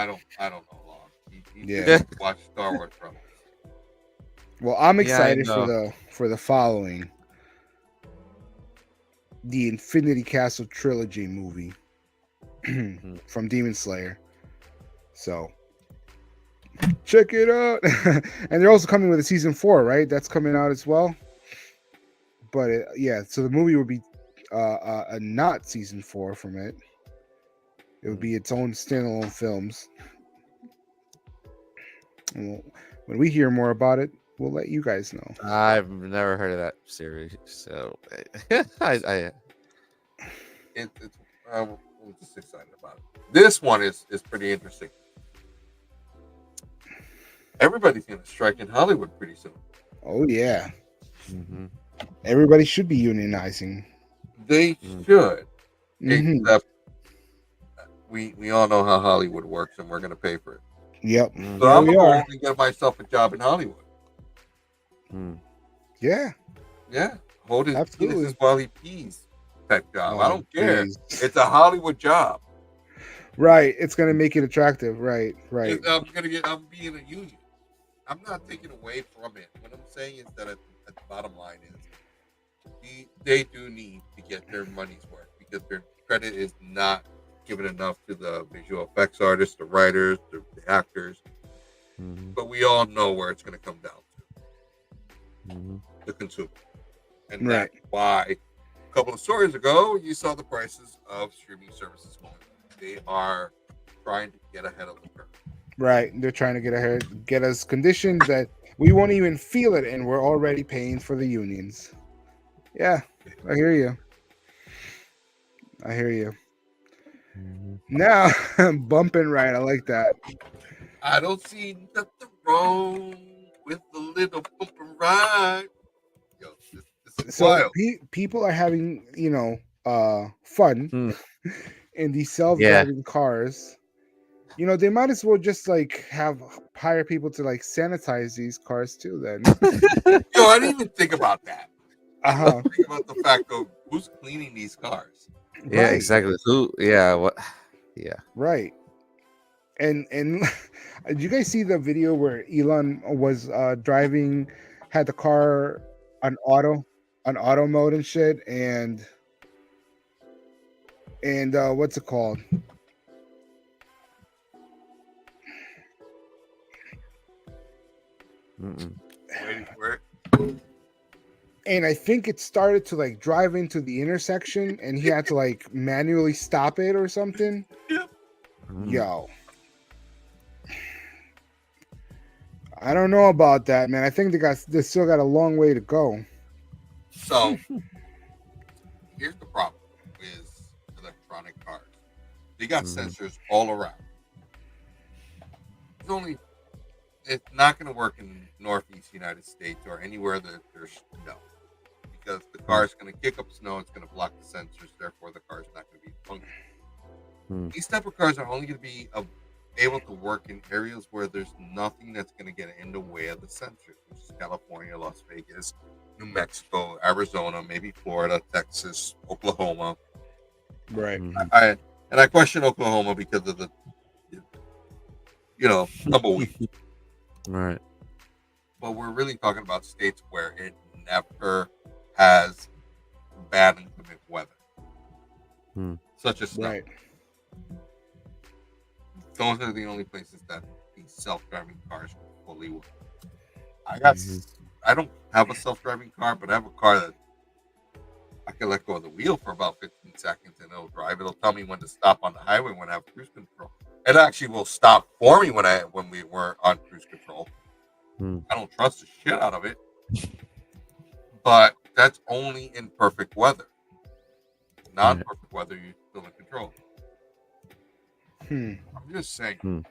don't know long. You Yeah. just watch Star Wars Rebels. Well, I'm Yeah, I excited know. for the following. The Infinity Castle trilogy movie from Demon Slayer. So check it out. And they're also coming with a season 4, right? That's coming out as well. But yeah, so the movie would be not season 4 from it. It would be its own standalone films. And when we hear more about it, we'll let you guys know. I've never heard of that series, so I I'm just excited about it. This one is pretty interesting. Everybody's gonna strike in Hollywood pretty soon. Oh yeah, Mhm. everybody should be unionizing. They should. Mhm. Except we all know how Hollywood works, and we're gonna pay for it. Yep. So Mhm. I'm we gonna are. only get myself a job in Hollywood. Mm. Yeah. Yeah, hold his Absolutely. penises while he pees. Type job. I Oh, don't care. geez. It's a Hollywood job. Right. It's gonna make it attractive. Right. Right. I'm being a union. I'm not taking away from it. What I'm saying is that at the bottom line is they do need to get their money's worth because their credit is not given enough to the visual effects artists, the writers, the actors. Mhm. But we all know where it's going to come down to Mhm. the consumer. And Right. that's why a couple of stories ago, you saw the prices of streaming services going up. They are trying to get ahead of the curve. Right. They're trying to get us conditioned that we won't even feel it, and we're already paying for the unions. Yeah, I hear you. I hear you. Mhm. Now, bumping right. I like that. I don't see nothing wrong with the little bump and ride. Yo, this is So wild. people are having, fun Hmm. in these self-driving cars. They might as well just like hire people to like sanitize these cars too. Then, Yo, I didn't even think about that. uh-huh. Think about the fact of who's cleaning these cars. Yeah, Right, exactly. Who? Yeah. What? Yeah. right. And did you guys see the video where Elon was driving, had the car on auto mode and shit, and what's it called? Waiting for it. And I think it started to like drive into the intersection, and he had to like manually stop it or something. Yep. Yo, I don't know about that, man. I think they still got a long way to go. So here's the problem with electronic cars. They got sensors all around. It's not going to work in Northeast United States or anywhere that there's snow, because the car is going to kick up snow. It's going to block the sensors. Therefore, the car is not going to be functional. These type of cars are only going to be able to work in areas where there's nothing that's going to get in the way of the sensors, which is California, Las Vegas, New Mexico, Arizona, maybe Florida, Texas, Oklahoma. Right. I question Oklahoma because of the tumbleweed. Right. But we're really talking about states where it never has bad inclement weather, such as snow. Right. Those are the only places that these self-driving cars fully work. I don't have a self-driving car, but I have a car that I can let go of the wheel for about 15 seconds and it'll drive. It'll tell me when to stop on the highway when I have cruise control. It actually will stop for me when we were on cruise control. I don't trust the shit out of it, but that's only in perfect weather. Non-perfect weather, you're still in control. I'm just saying,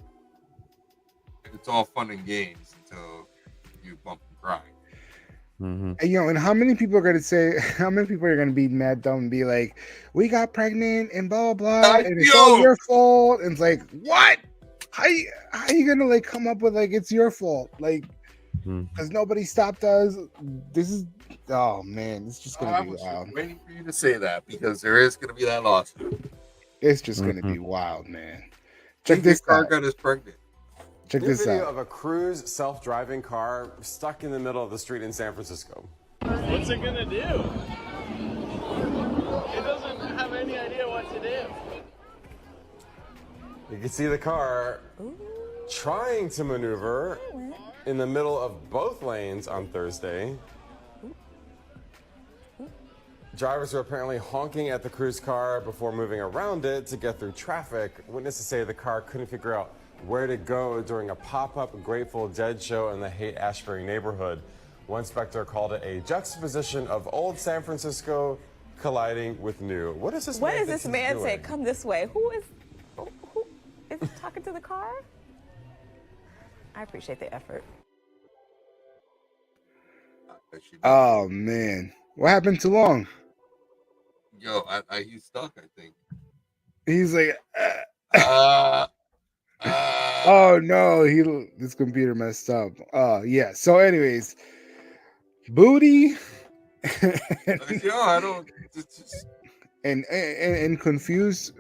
it's all fun and games until you bump and grind. And, and how many people are going to be mad dumb and be like, we got pregnant and blah, blah, blah, and it's all your fault. And it's like, what? How you going to like come up with like, it's your fault? Like, because nobody stopped us. This is, oh man, it's just going to be wild. Just waiting for you to say that, because there is going to be that lawsuit. It's just going to be wild, man. Check this car out. got us pregnant. Check this video out. of a Cruise self-driving car stuck in the middle of the street in San Francisco. What's it gonna do? It doesn't have any idea what to do. You can see the car trying to maneuver in the middle of both lanes on Thursday. Drivers were apparently honking at the Cruise car before moving around it to get through traffic. Witnesses say the car couldn't figure out where to go during a pop-up Grateful Dead show in the Haight-Ashbury neighborhood. One spectator called it a juxtaposition of old San Francisco colliding with new. What is this man say? Come this way. Who is talking to the car? I appreciate the effort. Oh man, what happened to Long? Yo, he's stuck, I think. He's like, oh no, his computer messed up. Yeah. So, anyways, booty. I don't. And confused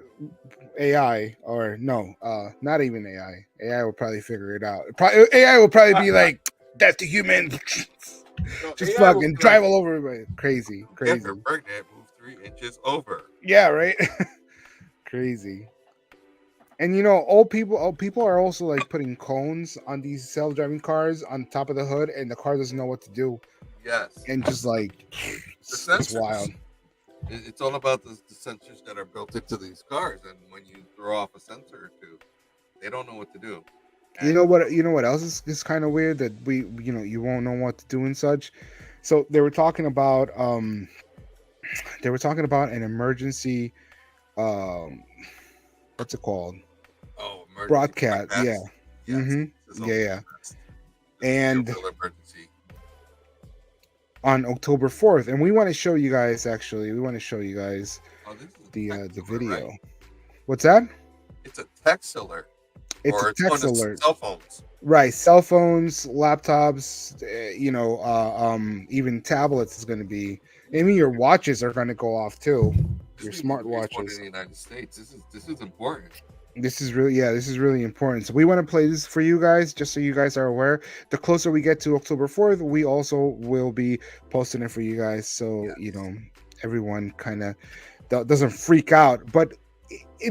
AI, or no, not even AI. AI will probably figure it out. AI will probably be like, that's the human. Just AI fucking drive all over everybody. Crazy. Get her pregnant, move 3 inches over. Yeah, right. Crazy. And old people are also like putting cones on these self-driving cars on top of the hood, and the car doesn't know what to do. Yes. And just like, it's wild. It's all about the sensors that are built into these cars, and when you throw off a sensor or two, they don't know what to do. And you know what else is kind of weird, that you won't know what to do and such. So they were talking about an emergency, what's it called? Oh, emergency broadcast. Yeah. Yes, Yeah. And emergency on October 4th, and we want to show you guys. Actually, we want to show you guys the video. Right? What's that? It's a Techz alert. It's a Techz alert. Cell phones. Right, cell phones, laptops, even tablets is going to be. Even your watches are going to go off too. Your smart watches. In the United States, this is important. This is really important. So we want to play this for you guys, just so you guys are aware. The closer we get to October 4th, we also will be posting it for you guys, so everyone kind of doesn't freak out. But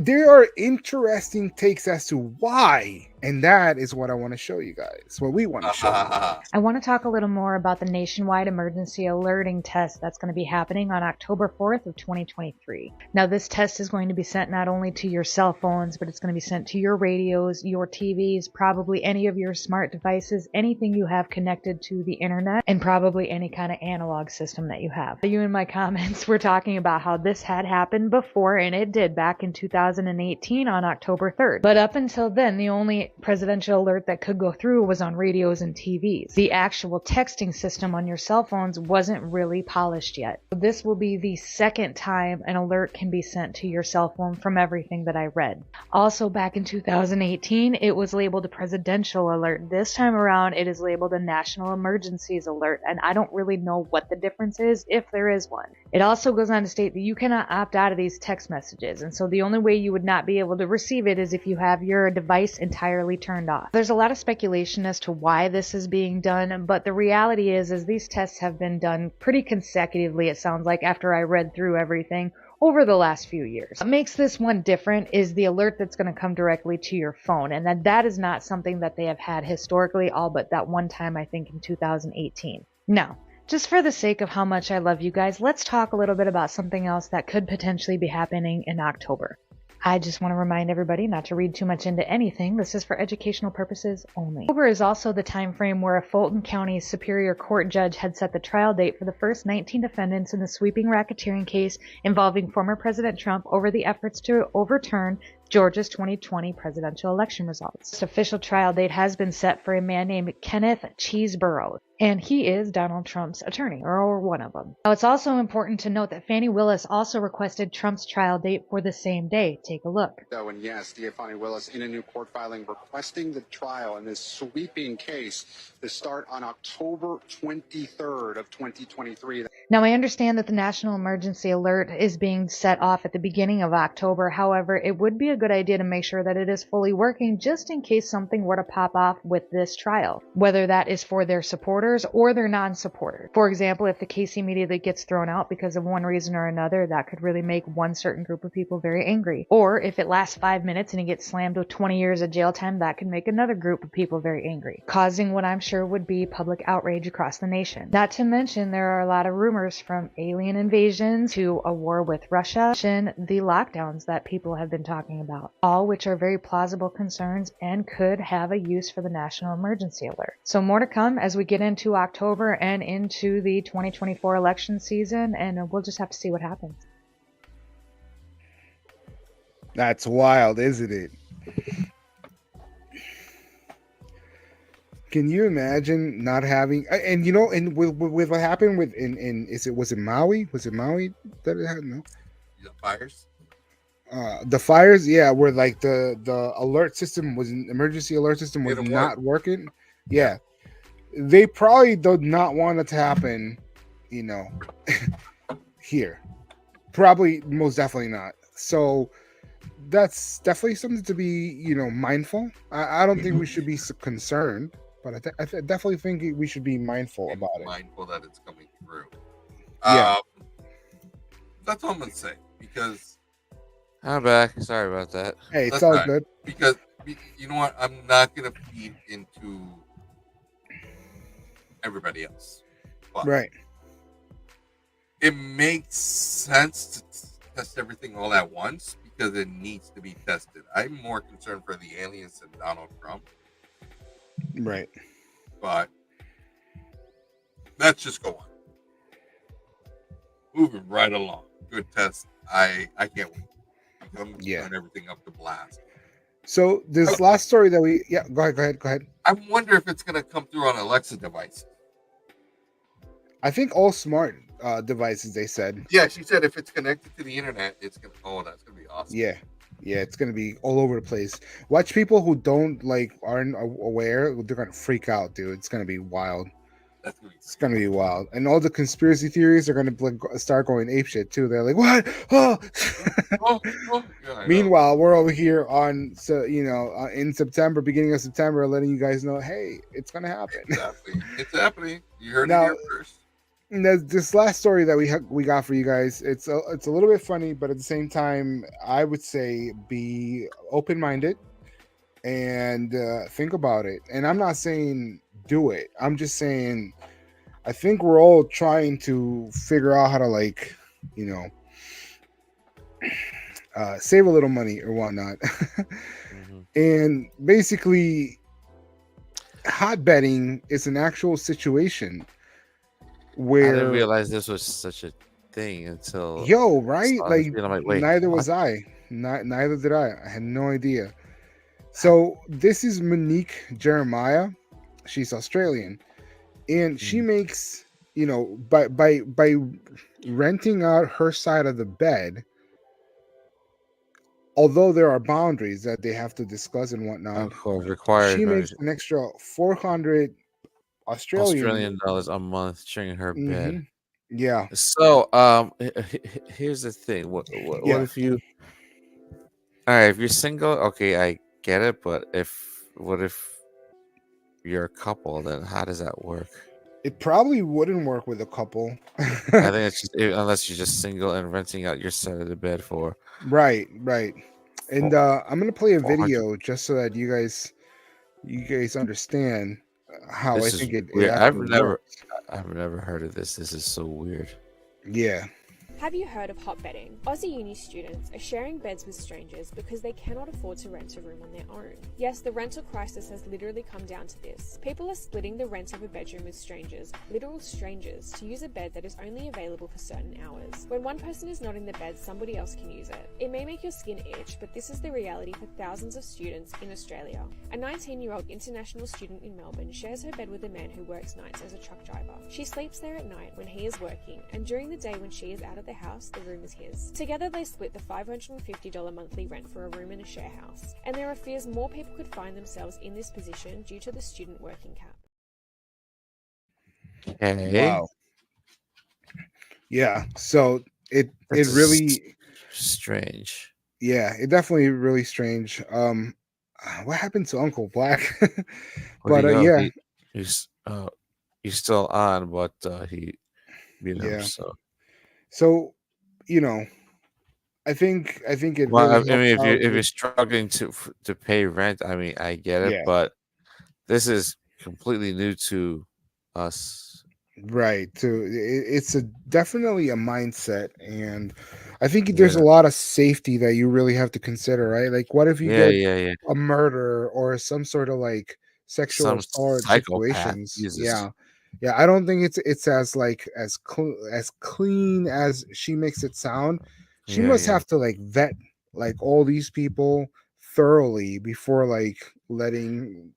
there are interesting takes as to why, and that is what I want to show you guys. What we want to show you. I want to talk a little more about the nationwide emergency alerting test that's going to be happening on October 4th of 2023. Now, this test is going to be sent not only to your cell phones, but it's going to be sent to your radios, your TVs, probably any of your smart devices, anything you have connected to the internet, and probably any kind of analog system that you have. You in my comments were talking about how this had happened before, and it did back in 2018 on October 3rd. But up until then, the only presidential alert that could go through was on radios and TVs. The actual texting system on your cell phones wasn't really polished yet. This will be the second time an alert can be sent to your cell phone from everything that I read. Also, back in 2018, it was labeled a presidential alert. This time around, it is labeled a national emergencies alert, and I don't really know what the difference is, if there is one. It also goes on to state that you cannot opt out of these text messages, and so the only way you would not be able to receive it is if you have your device entirely turned off. There's a lot of speculation as to why this is being done, but the reality is these tests have been done pretty consecutively, it sounds like, after I read through everything over the last few years. What makes this one different is the alert that's going to come directly to your phone, and that is not something that they have had historically, all but that one time, I think, in 2018. Now, just for the sake of how much I love you guys, let's talk a little bit about something else that could potentially be happening in October. I just want to remind everybody not to read too much into anything. This is for educational purposes only. October is also the time frame where a Fulton County Superior Court judge had set the trial date for the first 19 defendants in the sweeping racketeering case involving former President Trump over the efforts to overturn Georgia's 2020 presidential election results. This official trial date has been set for a man named Kenneth Cheeseborough, and he is Donald Trump's attorney, or one of them. Now, it's also important to note that Fani Willis also requested Trump's trial date for the same day. Take a look. And yes, Fani Willis in a new court filing requesting the trial in this sweeping case to start on October 23rd of 2023. Now, I understand that the national emergency alert is being set off at the beginning of October. However, it would be a good idea to make sure that it is fully working just in case something were to pop off with this trial, whether that is for their supporters or their non-supporters. For example, if the case immediately gets thrown out because of one reason or another, that could really make one certain group of people very angry. Or if it lasts 5 minutes and he gets slammed with 20 years of jail time, that could make another group of people very angry, causing what I'm sure would be public outrage across the nation. Not to mention, there are a lot of rumors from alien invasions to a war with Russia and the lockdowns that people have been talking about, all which are very plausible concerns and could have a use for the national emergency alert. So more to come as we get into October and into the 2024 election season, and we'll just have to see what happens. That's wild, isn't it? Can you imagine not having, and you know, and with what happened with was it Maui? Was it Maui that it had? No, The fires. The fires, yeah, where like the alert system was emergency alert system was Didn't not working. Yeah, they probably did not want it to happen, you know, here. Probably, most definitely not. So that's definitely something to be, you know, mindful. I don't think we should be so concerned, but I definitely think we should be mindful about it. Mindful that it's coming through. Yeah. That's all I'm gonna say, because I'm back. Sorry about that. Hey, it's that's all fine. good. Because you know what, I'm not gonna feed into everybody else. But Right. it makes sense to test everything all at once because it needs to be tested. I'm more concerned for the aliens than Donald Trump, Right. but let's just go on. Moving right along. Good test. I can't wait. I'm turn everything up to blast. So this last story that go ahead. I wonder if it's gonna come through on Alexa device. I think all smart devices, they said. Yeah, she said if it's connected to the internet, it's gonna. Oh, that's gonna be awesome. Yeah, it's gonna be all over the place. Watch people who aren't aware, they're gonna freak out, dude. It's gonna be wild. It's gonna be wild, and all the conspiracy theories are gonna start going apeshit too. They're like, "What? Oh!" Yeah, Meanwhile, we're over here in September, beginning of September, letting you guys know, hey, it's gonna happen. Exactly, it's happening. You heard Now, it here first. And this last story that we got for you guys, it's a little bit funny, but at the same time, I would say be open minded and think about it. And I'm not saying do it. I'm just saying I think we're all trying to figure out how to like, you know, save a little money or whatnot. And basically, hot betting is an actual situation I where didn't realize this was such a thing until yo, I right? saw this Like video. I'm like, wait, neither what? was I. Neither did I. I had no idea. So this is Monique Jeremiah. She's Australian, and she makes, you know, by renting out her side of the bed. Although there are boundaries that they have to discuss and whatnot, Of course, required she makes marriage. an extra 400 Australian. Australian dollars a month sharing her bed. Yeah, So, here's the thing. What yeah. if you? All right, if you're single, okay, I get it. But what if you're a couple? Then how does that work? It probably wouldn't work with a couple. I think it's just unless you're just single and renting out your side of the bed for Right. And I'm gonna play a 400. video just so that you guys understand how I This is think it weird. actually works. I've never heard of this. This is so weird. Yeah. Have you heard of hot bedding? Aussie uni students are sharing beds with strangers because they cannot afford to rent a room on their own. Yes, the rental crisis has literally come down to this. People are splitting the rent of a bedroom with strangers, literal strangers, to use a bed that is only available for certain hours. When one person is not in the bed, somebody else can use it. It may make your skin itch, but this is the reality for thousands of students in Australia. A 19-year-old international student in Melbourne shares her bed with a man who works nights as a truck driver. She sleeps there at night when he is working, and during the day when she is out of the house, the room is his. Together they split the $550 monthly rent for a room in a share house, and there are fears more people could find themselves in this position due to the student working cap. Hey, Wow. Yeah. So it that's really strange. yeah, it definitely really strange. What happened to Uncle Black? Where'd But he go? yeah, He's still on, but he yeah. so. So, I think it Well, I really mean, helps if out you're with struggling to pay rent, I mean, I get it, yeah, but this is completely new to us. right. It's definitely a mindset, and I think there's a Yeah, lot of safety that you really have to consider, right? Like, what if you yeah, get yeah, yeah. a murder or some sort of like sexual Some assault psychopath situations? uses. Yeah. I don't think it's as like as clean as she makes it sound. She Yeah, must yeah. have to like vet like all these people thoroughly before like letting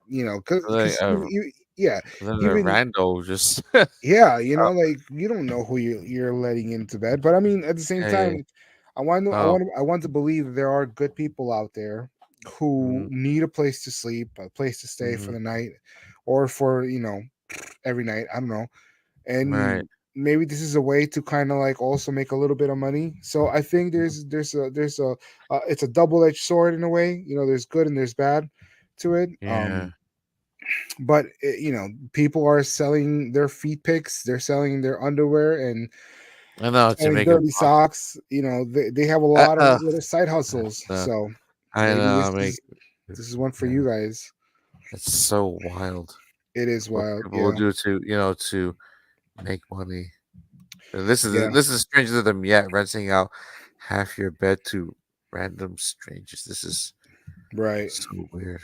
Like, because yeah, then a even rando just yeah, like you don't know who you're letting into bed. But I mean, at the same yeah, yeah. time, I want to believe there are good people out there who Mm, need a place to sleep, a place to stay for mhm. the night, or for every night. I don't know, Right. and maybe this is a way to kind of like also make a little bit of money. So I think there's a it's a double-edged sword in a way. There's good and there's bad to it. Yeah. But people are selling their feet pics, they're selling their underwear and I know to selling make a dirty buck. socks. They have a lot of Uh, little side hustles. uh, So I maybe know. Make this is one for yeah. you guys. It's so wild It is what wild. people will Yeah. do to make money. And Yeah. this is stranger to them yet. Renting out half your bed to random strangers. This is Right. so weird.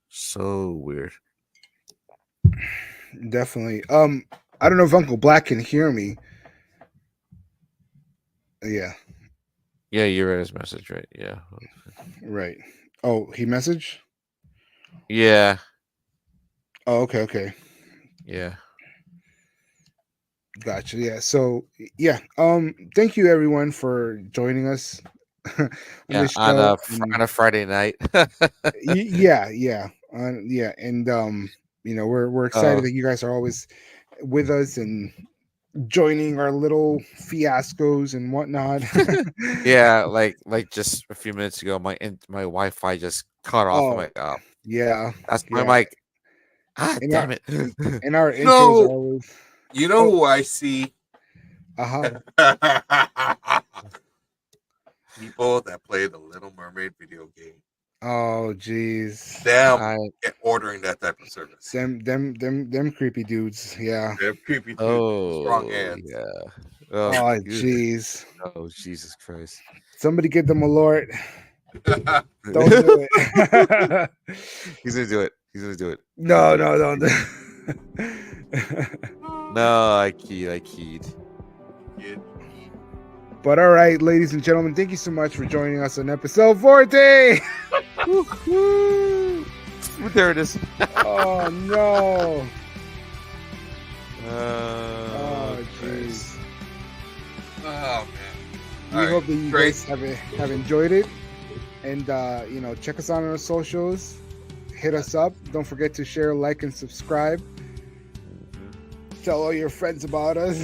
So weird. Definitely. I don't know if Uncle Black can hear me. Yeah. Yeah, you read his message, right? Yeah. Right. Oh, he messaged? Yeah. Oh, okay. Yeah. Gotcha. Yeah. So yeah. Thank you everyone for joining us on Yeah. this show. On a Friday night. Yeah. And we're excited Oh. that you guys are always with us and joining our little fiascos and whatnot. Yeah, like just a few minutes ago, my Wi-Fi just cut off. I'm Oh, like, oh, yeah. that's my Yeah. mic. Ah, And damn it. our intros are No, always you know who I see People that play the Little Mermaid video game. Oh, jeez. Them ordering that type of service. Them creepy dudes. Yeah. They're creepy dudes. Oh, Strong hands. yeah. Oh, jeez. Oh, Jesus Christ. Somebody give them a Lord. Don't do it. He's gonna do it. He's gonna do it. No, don't do No, I keyed. But all right, ladies and gentlemen, thank you so much for joining us on episode 40. There it is. Oh no. Oh, jeez. Oh man. We hope that you guys have enjoyed it. And check us out on our socials. Hit us up. Don't forget to share, like, and subscribe. Tell all your friends about us.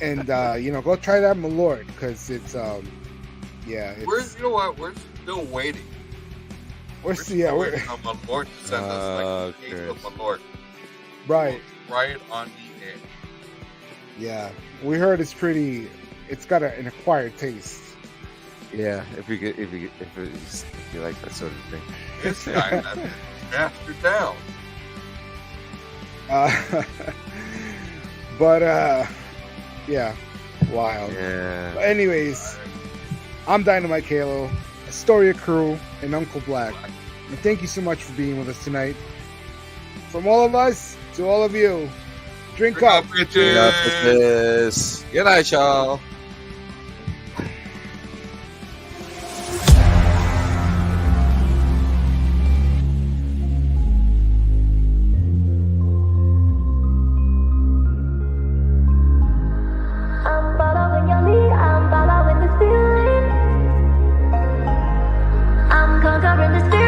And go try that Malort because it's We're still waiting. We're waiting on Malort to send us like a case of Malort. Right on the air. Yeah, we heard it's got an acquired taste. Yeah, if you like that sort of thing. This guy has been mastered down. But yeah, wild. Yeah. But anyways, I'm Dynamite Kalo, Astoria Crew, and Uncle Black. And thank you so much for being with us tonight. From all of us to all of you, drink up, bitches. Good night, y'all. I'm conquering this feeling.